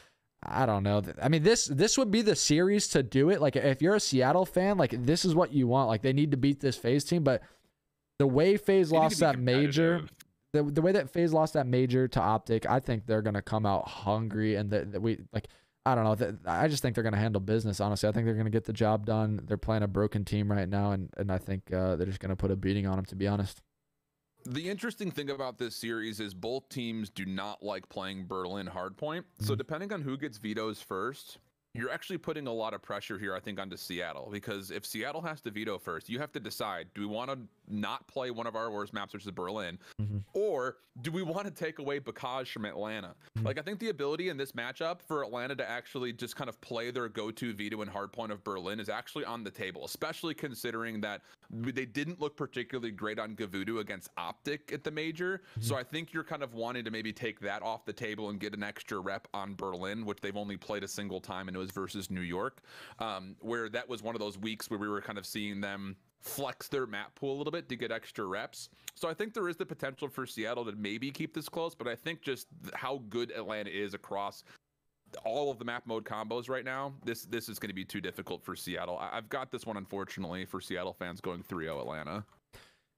I don't know. I mean, this would be the series to do it. Like, if you're a Seattle fan, like, this is what you want. Like, they need to beat this FaZe team. But the way FaZe lost that major, the way that FaZe lost that major to Optic, I think they're gonna come out hungry, and that we like. I don't know. I just think they're gonna handle business. Honestly, I think they're gonna get the job done. They're playing a broken team right now, and I think they're just gonna put a beating on them. To be honest. The interesting thing about this series is both teams do not like playing Berlin hardpoint. So depending on who gets vetoes first, you're actually putting a lot of pressure here, I think, onto Seattle. Because if Seattle has to veto first, you have to decide, do we want to not play one of our worst maps, which is Berlin? Or do we want to take away Bocage from Atlanta? Like, I think the ability in this matchup for Atlanta to actually just kind of play their go-to veto and hardpoint of Berlin is actually on the table, especially considering that they didn't look particularly great on Gavudu against Optic at the major. So I think you're kind of wanting to maybe take that off the table and get an extra rep on Berlin, which they've only played a single time, and it was versus New York, where that was one of those weeks where we were kind of seeing them flex their map pool a little bit to get extra reps. So I think there is the potential for Seattle to maybe keep this close, but I think just how good Atlanta is across all of the map mode combos right now, this is going to be too difficult for Seattle. I've got this one, unfortunately, for Seattle fans, going 3-0 Atlanta.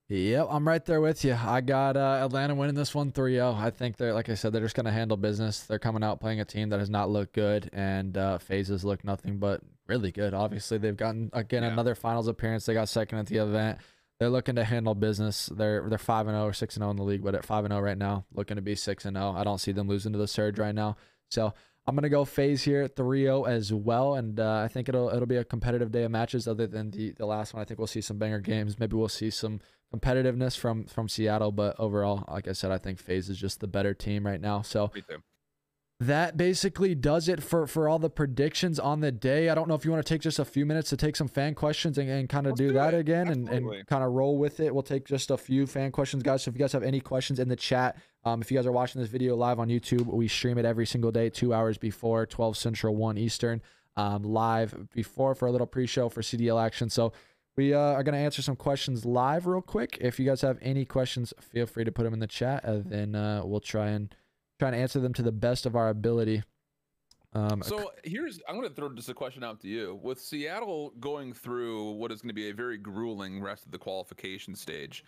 Yep, I'm right there with you. I got Atlanta winning this one 3-0. I think they're, like I said, they're just going to handle business. They're coming out playing a team that has not looked good, and FaZes look nothing but really good. Obviously, they've gotten, again, another finals appearance. They got second at the event. They're looking to handle business. They're 5-0 or 6-0 in the league, but at 5-0 right now, looking to be 6-0. I don't see them losing to the Surge right now. So I'm going to go FaZe here at 3-0 as well, and I think it'll be a competitive day of matches other than the last one. I think we'll see some banger games. Maybe we'll see some competitiveness from Seattle, but overall, like I said, I think FaZe is just the better team right now. So that basically does it for all the predictions on the day. I don't know if you want to take just a few minutes to take some fan questions and kind of do that again and kind of roll with it. We'll take just a few fan questions, guys. So if you guys have any questions in the chat, if you guys are watching this video live on YouTube, we stream it every single day, 2 hours before, 12 Central, 1 Eastern, live before for a little pre-show for CDL action. So we are going to answer some questions live real quick. If you guys have any questions, feel free to put them in the chat, and then we'll try and answer them to the best of our ability. So I'm going to throw just a question out to you. With Seattle going through what is going to be a very grueling rest of the qualification stage,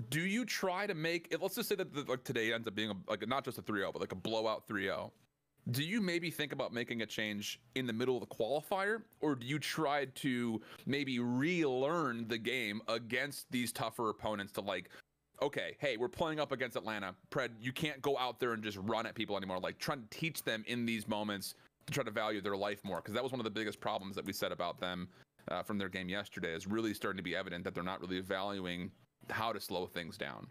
do you try to make it? Let's just say that like today ends up being not just a 3-0, but like a blowout 3-0. Do you maybe think about making a change in the middle of the qualifier, or do you try to maybe relearn the game against these tougher opponents to like, okay, hey, we're playing up against Atlanta. Pred, you can't go out there and just run at people anymore. Like, trying to teach them in these moments to try to value their life more. Because that was one of the biggest problems that we said about them from their game yesterday, is really starting to be evident that they're not really valuing how to slow things down.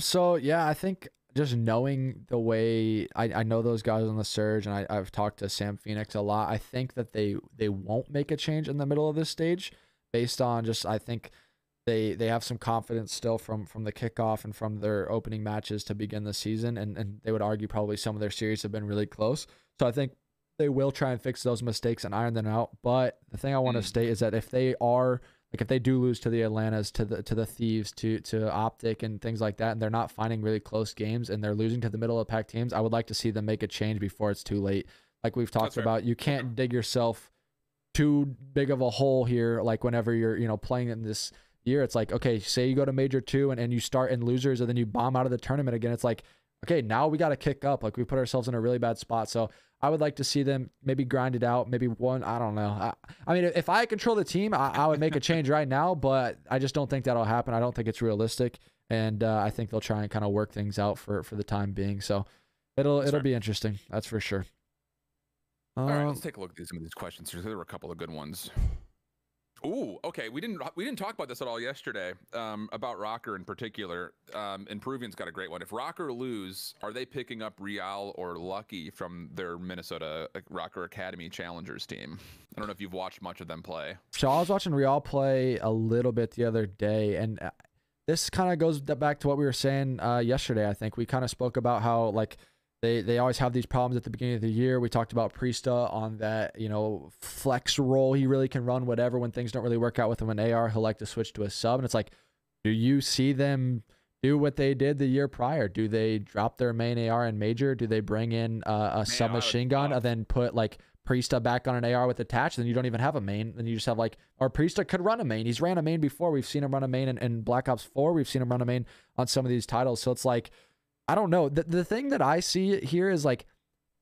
So, yeah, I think just knowing the way I know those guys on the Surge, and I've talked to Sam Phoenix a lot, I think that they won't make a change in the middle of this stage based on just, I think, They have some confidence still from the kickoff and from their opening matches to begin the season, and they would argue probably some of their series have been really close. So I think they will try and fix those mistakes and iron them out. But the thing I want to state is that if they do lose to the Atlantas, to the Thieves, to Optic and things like that, and they're not finding really close games and they're losing to the middle of the pack teams, I would like to see them make a change before it's too late. Like we've talked about, you can't dig yourself too big of a hole here. Like whenever you're playing in this year, it's like, okay, say you go to Major 2 and you start in losers and then you bomb out of the tournament again. It's like, okay, now we got to kick up. Like we put ourselves in a really bad spot. So I would like to see them maybe grind it out. Maybe one, I don't know. I mean, if I control the team, I would make a change right now, but I just don't think that'll happen. I don't think it's realistic. And I think they'll try and kind of work things out for the time being. So it'll be interesting. That's for sure. All right, let's take a look at some of these questions. There were a couple of good ones. Ooh, okay. We didn't talk about this at all yesterday. About Rocker in particular. And Peruvian's got a great one. If Rocker lose, are they picking up Real or Lucky from their Minnesota Rocker Academy Challengers team? I don't know if you've watched much of them play. So I was watching Real play a little bit the other day, and this kind of goes back to what we were saying yesterday. I think we kind of spoke about how like they always have these problems at the beginning of the year. We talked about Priesta on that, flex role. He really can run whatever. When things don't really work out with him in AR, he'll like to switch to a sub. And it's like, do you see them do what they did the year prior? Do they drop their main AR in Major? Do they bring in a submachine gun and then put like Priesta back on an AR with attached? Then you don't even have a main. Then you just have like, or Priesta could run a main. He's ran a main before. We've seen him run a main in Black Ops 4. We've seen him run a main on some of these titles. So it's like, I don't know. The thing that I see here is like,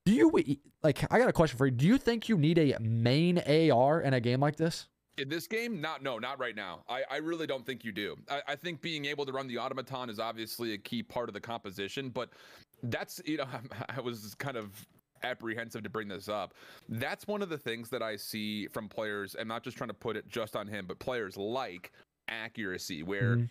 I got a question for you. Do you think you need a main AR in a game like this? In this game? Not right now. I really don't think you do. I think being able to run the automaton is obviously a key part of the composition, but that's, I was kind of apprehensive to bring this up. That's one of the things that I see from players, and not just trying to put it just on him, but players like accuracy, where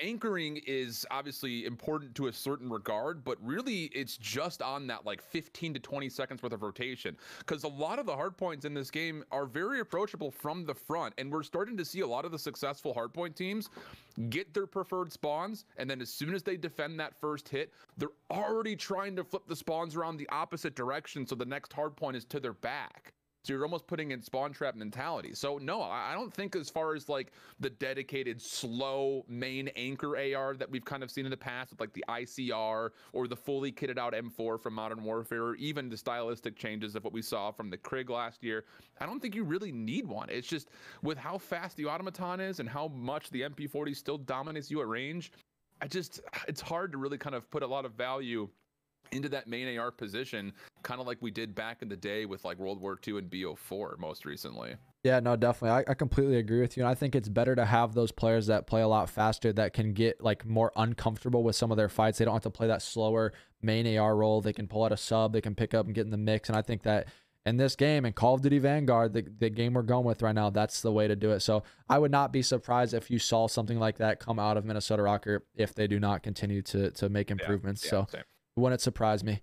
anchoring is obviously important to a certain regard, but really it's just on that like 15 to 20 seconds worth of rotation, because a lot of the hard points in this game are very approachable from the front, and we're starting to see a lot of the successful hardpoint teams get their preferred spawns, and then as soon as they defend that first hit, they're already trying to flip the spawns around the opposite direction, so the next hardpoint is to their back. So you're almost putting in spawn trap mentality. So no, I don't think as far as like the dedicated slow main anchor AR that we've kind of seen in the past with like the ICR or the fully kitted out M4 from Modern Warfare, or even the stylistic changes of what we saw from the Krig last year, I don't think you really need one. It's just with how fast the automaton is and how much the MP40 still dominates you at range, it's hard to really kind of put a lot of value into that main AR position, kind of like we did back in the day with like World War II and BO4 most recently. Yeah, no, definitely. I completely agree with you. And I think it's better to have those players that play a lot faster, that can get like more uncomfortable with some of their fights. They don't have to play that slower main AR role. They can pull out a sub, they can pick up and get in the mix. And I think that in this game, in Call of Duty Vanguard, the game we're going with right now, that's the way to do it. So I would not be surprised if you saw something like that come out of Minnesota Rocker if they do not continue to make improvements. Yeah, so same. Wouldn't surprise me.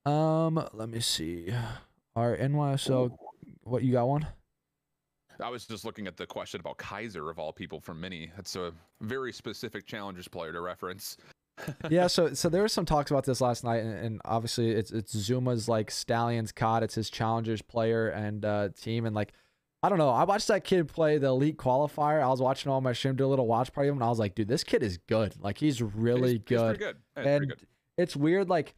Let me see. Our NYSL, what you got one? I was just looking at the question about Kaiser of all people from Mini. That's a very specific Challengers player to reference. Yeah, so there was some talks about this last night, and obviously it's Zuma's like Stallions COD. It's his Challengers player and team, and like I don't know. I watched that kid play the Elite Qualifier. I was watching all my stream, do a little watch party of him, and I was like, dude, this kid is good. Like he's really good. He's pretty good. Yeah, And pretty good. it's weird, like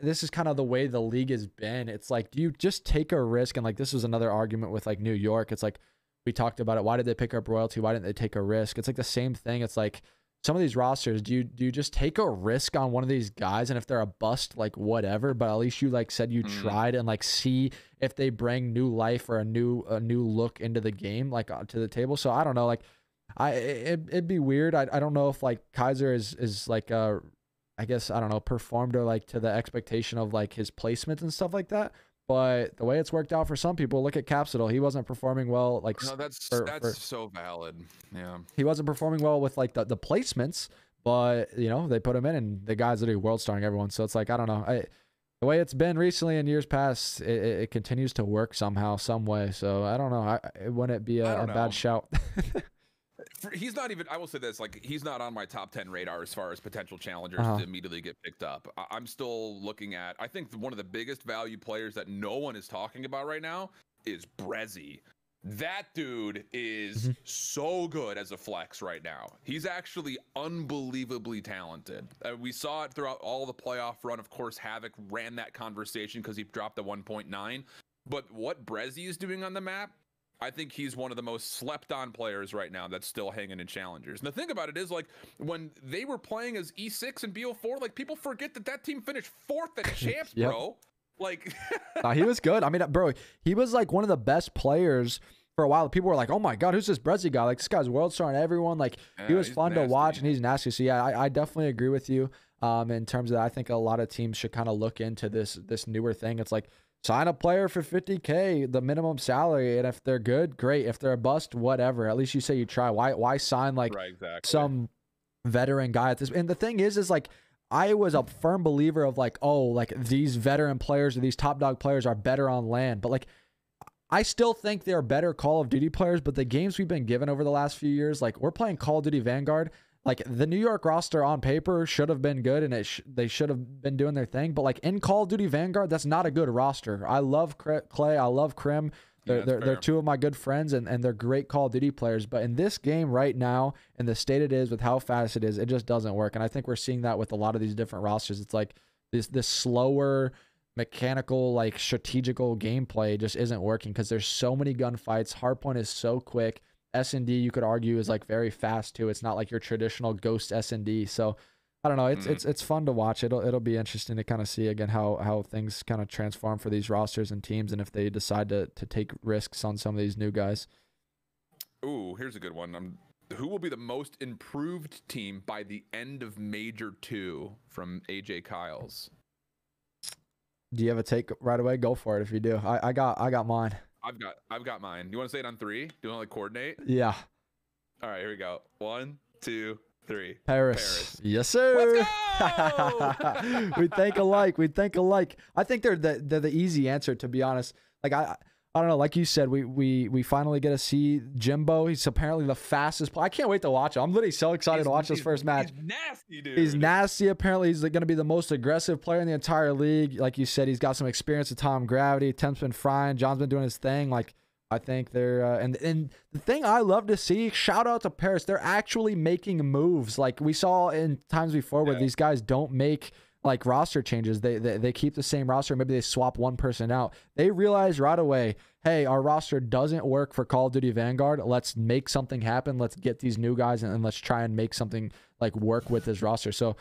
this is kind of the way the league has been. It's like, do you just take a risk? And like this was another argument with like New York. It's like we talked about it. Why did they pick up royalty? Why didn't they take a risk? It's like the same thing. It's like some of these rosters, do you just take a risk on one of these guys, and if they're a bust, like whatever, but at least you like said you tried and like see if they bring new life or a new look into the game, like to the table. So I don't know, like it'd be weird. I don't know if like Kaiser is like I guess I don't know, performed or like to the expectation of like his placements and stuff like that. But the way it's worked out for some people, look at Capsidal. He wasn't performing well. Like No, that's so valid. Yeah. He wasn't performing well with like the placements, but you know, they put him in, and the guy's literally world starring everyone. So it's like, I don't know. The way it's been recently in years past, it continues to work somehow, some way. So I don't know. It wouldn't be a bad shout. He's not even, I will say this, like he's not on my top 10 radar as far as potential challengers to immediately get picked up. I'm still looking at, I think one of the biggest value players that no one is talking about right now is Brezzy. That dude is so good as a flex right now. He's actually unbelievably talented. We saw it throughout all the playoff run. Of course, Havoc ran that conversation because he dropped the 1.9. But what Brezzy is doing on the map, I think he's one of the most slept on players right now that's still hanging in challengers. And the thing about it is, like, when they were playing as E6 and BO4, like, people forget that team finished 4th at champs, bro. Like, he was good. I mean, bro, he was like one of the best players for a while. People were like, oh my God, who's this Brezzy guy? Like, this guy's world star and everyone. Like, he was fun to watch, and he's nasty. So yeah, I definitely agree with you in terms of that. I think a lot of teams should kind of look into this newer thing. It's like, sign a player for $50K, the minimum salary, and if they're good, great. If they're a bust, whatever. At least you say you try. Why sign like some veteran guy at this? And the thing is like, I was a firm believer of like, oh, like these veteran players or these top dog players are better on land, but like, I still think they're better Call of Duty players. But the games we've been given over the last few years, like we're playing Call of Duty Vanguard. Like the New York roster on paper should have been good, and they should have been doing their thing. But like in Call of Duty Vanguard, that's not a good roster. I love Clay. I love Krim. They're two of my good friends, and they're great Call of Duty players. But in this game right now, in the state it is, with how fast it is, it just doesn't work. And I think we're seeing that with a lot of these different rosters. It's like this slower, mechanical, like strategical gameplay just isn't working because there's so many gunfights. Hardpoint is so quick. S&D, you could argue, is like very fast too. It's not like your traditional ghost S&D. So I don't know. It's fun to watch. It'll be interesting to kind of see again how things kind of transform for these rosters and teams, and if they decide to take risks on some of these new guys. Ooh, here's a good one. Who will be the most improved team by the end of Major 2 from AJ Kyles? Do you have a take right away? Go for it if you do. I got mine. I've got mine. You want to say it on 3? Do you want to like coordinate? Yeah. All right, here we go. 1, 2, 3. Paris. Yes, sir. Let's go! We think alike. I think they're the easy answer, to be honest. Like I don't know. Like you said, we finally get to see Jimbo. He's apparently the fastest player. I can't wait to watch him. I'm literally so excited to watch this first match. He's nasty, dude. He's nasty. Apparently, he's going to be the most aggressive player in the entire league. Like you said, he's got some experience with Tom Gravity. Temp's been frying. John's been doing his thing. Like, I think they're and the thing I love to see, shout out to Paris. They're actually making moves. Like we saw in times before where these guys don't make like roster changes. They keep the same roster. Maybe they swap one person out. They realize right away, hey, our roster doesn't work for Call of Duty Vanguard. Let's make something happen. Let's get these new guys and let's try and make something like work with this roster. So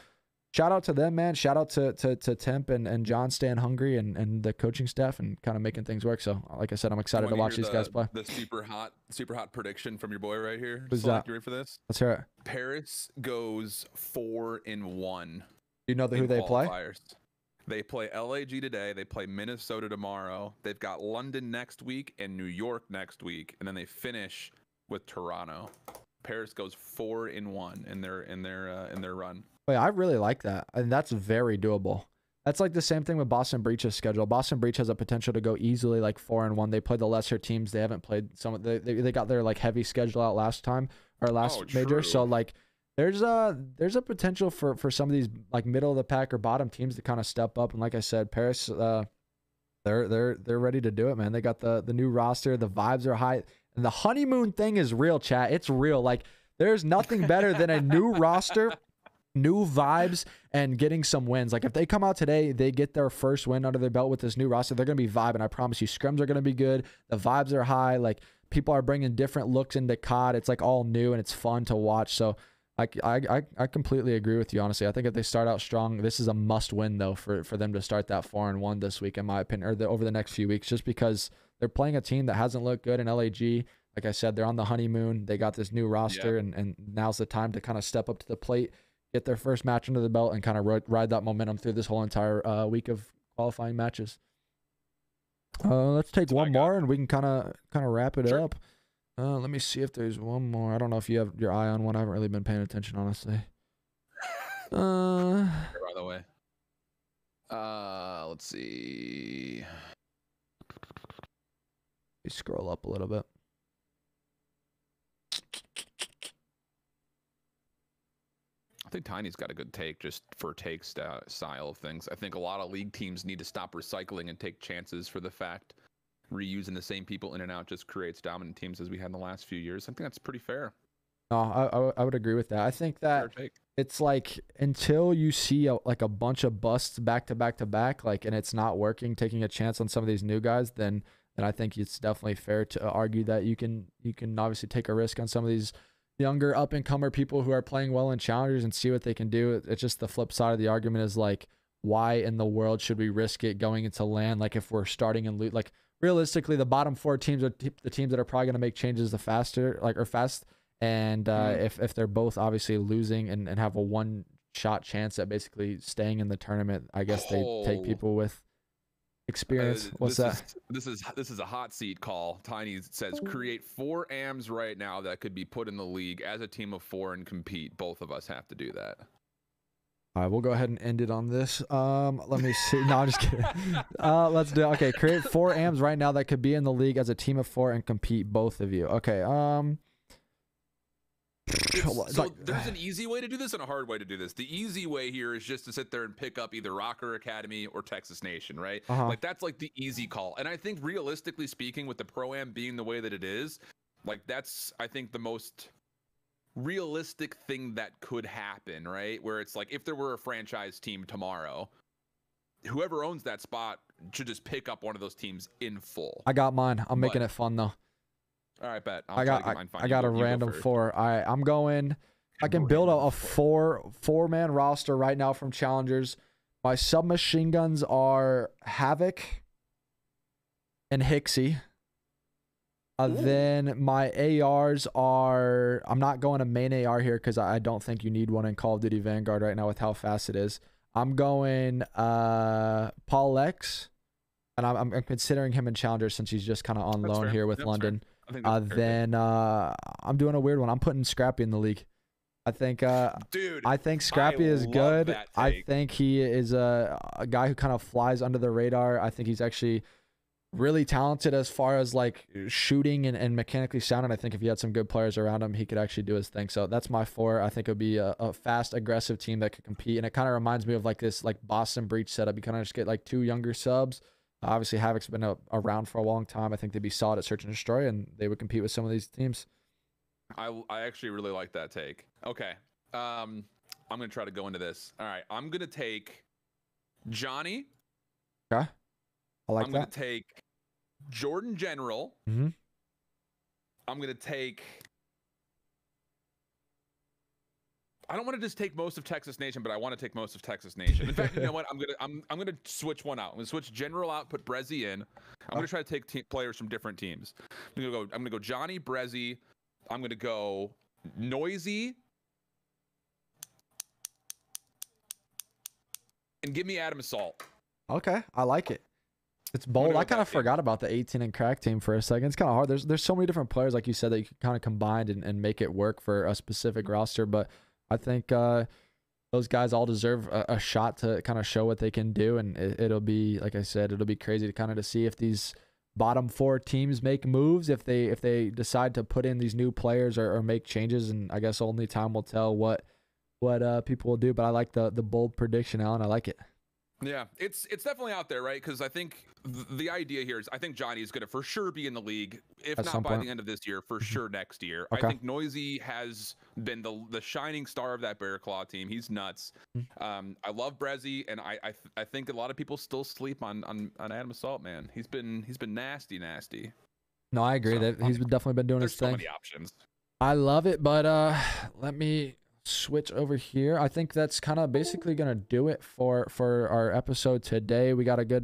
shout out to them, man. Shout out to Temp and John staying hungry and the coaching staff and kind of making things work. So like I said, I'm excited to watch these guys play. The super hot prediction from your boy right here. Who's that? You ready for this? Let's hear it. Paris goes 4-1. Do you know who they play? They play LAG today. They play Minnesota tomorrow. They've got London next week and New York next week, and then they finish with Toronto. Paris goes 4-1 in their run. Wait, I really like that, and that's very doable. That's like the same thing with Boston Breach's schedule. Boston Breach has a potential to go easily like 4-1. They play the lesser teams. They haven't played some. They got their like heavy schedule out last time or last major. So like there's a potential for some of these like middle of the pack or bottom teams to kind of step up. And like I said, Paris, they're ready to do it, man. They got the new roster. The vibes are high, and the honeymoon thing is real, chat. It's real. Like there's nothing better than a new roster, new vibes, and getting some wins. Like if they come out today, they get their first win under their belt with this new roster, they're going to be vibing. I promise you, scrims are going to be good. The vibes are high. Like people are bringing different looks into COD. It's like all new and it's fun to watch. So I completely agree with you, honestly. I think if they start out strong, this is a must win though for them to start that 4-1 this week, in my opinion, or over the next few weeks, just because they're playing a team that hasn't looked good in LAG. Like I said, they're on the honeymoon. They got this new roster, and now's the time to kind of step up to the plate, get their first match under the belt, and kind of ride that momentum through this whole entire week of qualifying matches. Let's take one more, and we can kind of wrap it up. Let me see if there's one more. I don't know if you have your eye on one. I haven't really been paying attention, honestly. By the way, let's see. Let me scroll up a little bit. I think Tiny's got a good take just for take style of things. I think a lot of league teams need to stop recycling and take chances for the fact reusing the same people in and out just creates dominant teams as we had in the last few years. I think that's pretty fair. No, I would agree with that. I think that it's like until you see like a bunch of busts back to back to back, like, and it's not working, taking a chance on some of these new guys, then I think it's definitely fair to argue that you can obviously take a risk on some of these younger up and comer people who are playing well in challengers and see what they can do. It's just the flip side of the argument is like, why in the world should we risk it going into LAN? Like if we're starting and loot, like realistically, the bottom 4 teams are the teams that are probably going to make changes the faster, like or fast. And if they're both obviously losing and have a one-shot chance at basically staying in the tournament, I guess they take people with experience. What's that? This is a hot seat call. Tiny says create 4 AMs right now that could be put in the league as a team of 4 and compete. Both of us have to do that. All right, we'll go ahead and end it on this. Let me see. No, I'm just kidding. Let's do it. Okay, create 4 AMs right now that could be in the league as a team of 4 and compete, both of you. Okay. So there's an easy way to do this and a hard way to do this. The easy way here is just to sit there and pick up either Rocker Academy or Texas Nation, right? Like that's like the easy call. And I think realistically speaking, with the Pro-Am being the way that it is, like that's, I think, the most realistic thing that could happen, right? Where it's like if there were a franchise team tomorrow, whoever owns that spot should just pick up one of those teams in full. I got mine. I'm making it fun though. All right, bet. I got a random 4. I'm going. I can build a four-man roster right now from challengers. My submachine guns are Havoc and Hixie. Then my ARs are. I'm not going to main AR here because I don't think you need one in Call of Duty Vanguard right now with how fast it is. I'm going Paul X, and I'm considering him in challengers since he's just kind of on loan here with London. Then I'm doing a weird one. I'm putting Scrappy in the league. I think Scrappy is good. I think he is a guy who kind of flies under the radar. I think he's actually really talented as far as like shooting and mechanically sound. And I think if he had some good players around him, he could actually do his thing. So that's my 4. I think it would be a fast, aggressive team that could compete. And it kind of reminds me of like this like Boston Breach setup. You kind of just get like 2 younger subs. Obviously, Havoc's been around for a long time. I think they'd be solid at Search and Destroy, and they would compete with some of these teams. I actually really like that take. Okay. I'm going to try to go into this. All right. I'm going to take Johnny. Okay. I like that. I'm going to take Jordan General. Mm-hmm. I'm going to take... I don't want to just take most of Texas Nation, but I want to take most of Texas Nation. In fact, you know what? I'm gonna switch one out. I'm gonna switch General out, put Brezzy in. I'm gonna try to take players from different teams. I'm gonna go Johnny, Brezzy. I'm gonna go Noisy, and give me Adam Assault. Okay, I like it. It's bold. I kind of forgot about the 18 and crack team for a second. It's kind of hard. There's so many different players, like you said, that you can kind of combine and make it work for a specific roster, but I think those those guys all deserve a shot to kind of show what they can do. And it'll be, like I said, it'll be crazy to kind of to see if these bottom 4 teams make moves, if they decide to put in these new players or make changes. And I guess only time will tell what people will do. But I like the bold prediction, Alan. I like it. Yeah, it's definitely out there, right? Because I think the idea here is I think Johnny is going to for sure be in the league, if At not some by point. the end of this year, for sure next year. Okay. I think Noisy has been the shining star of that Bear Claw team. He's nuts. I love Brezzy, and I think a lot of people still sleep on Adam Assault, man. He's been nasty. No, I agree So, that he's definitely been doing There's his so thing. many options. I love it, but let me switch over here. I think that's kind of basically gonna do it for our episode today. We got a good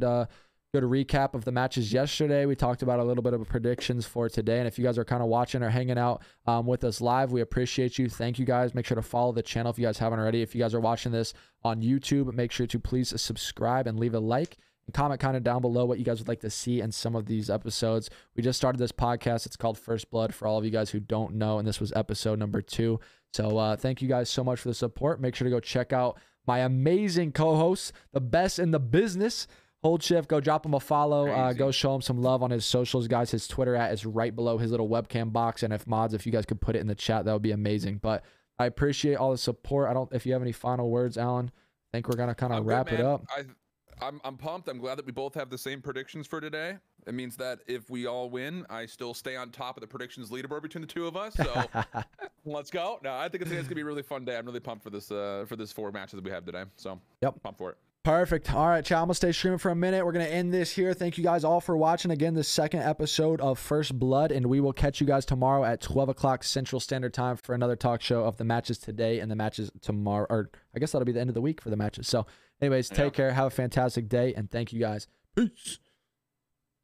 recap of the matches yesterday. We talked about a little bit of predictions for today, and if you guys are kind of watching or hanging out with us live, we appreciate you. Thank you guys. Make sure to follow the channel if you guys haven't already. If you guys are watching this on YouTube, make sure to please subscribe and leave a like. And comment kind of down below what you guys would like to see in some of these episodes. We just started this podcast. It's called First Blood for all of you guys who don't know, and this was episode number 2. So thank you guys so much for the support. Make sure to go check out my amazing co-hosts, the best in the business. Hold Shift, go drop him a follow. Go show him some love on his socials, guys. His Twitter is right below his little webcam box. And if you guys could put it in the chat, that would be amazing. But I appreciate all the support. If you have any final words, Alan, I think we're gonna kind of wrap it up. I'm pumped. I'm glad that we both have the same predictions for today. It means that if we all win, I still stay on top of the predictions leaderboard between the two of us. So let's go. No, I think it's gonna be a really fun day. I'm really pumped for this 4 matches that we have today. So yep, pumped for it. Perfect. All right, chat. I'm gonna stay streaming for a minute. We're gonna end this here. Thank you guys all for watching again this second episode of First Blood, and we will catch you guys tomorrow at 12 o'clock Central Standard Time for another talk show of the matches today and the matches tomorrow. Or I guess that'll be the end of the week for the matches. So anyways, take care, have a fantastic day, and thank you guys. Peace.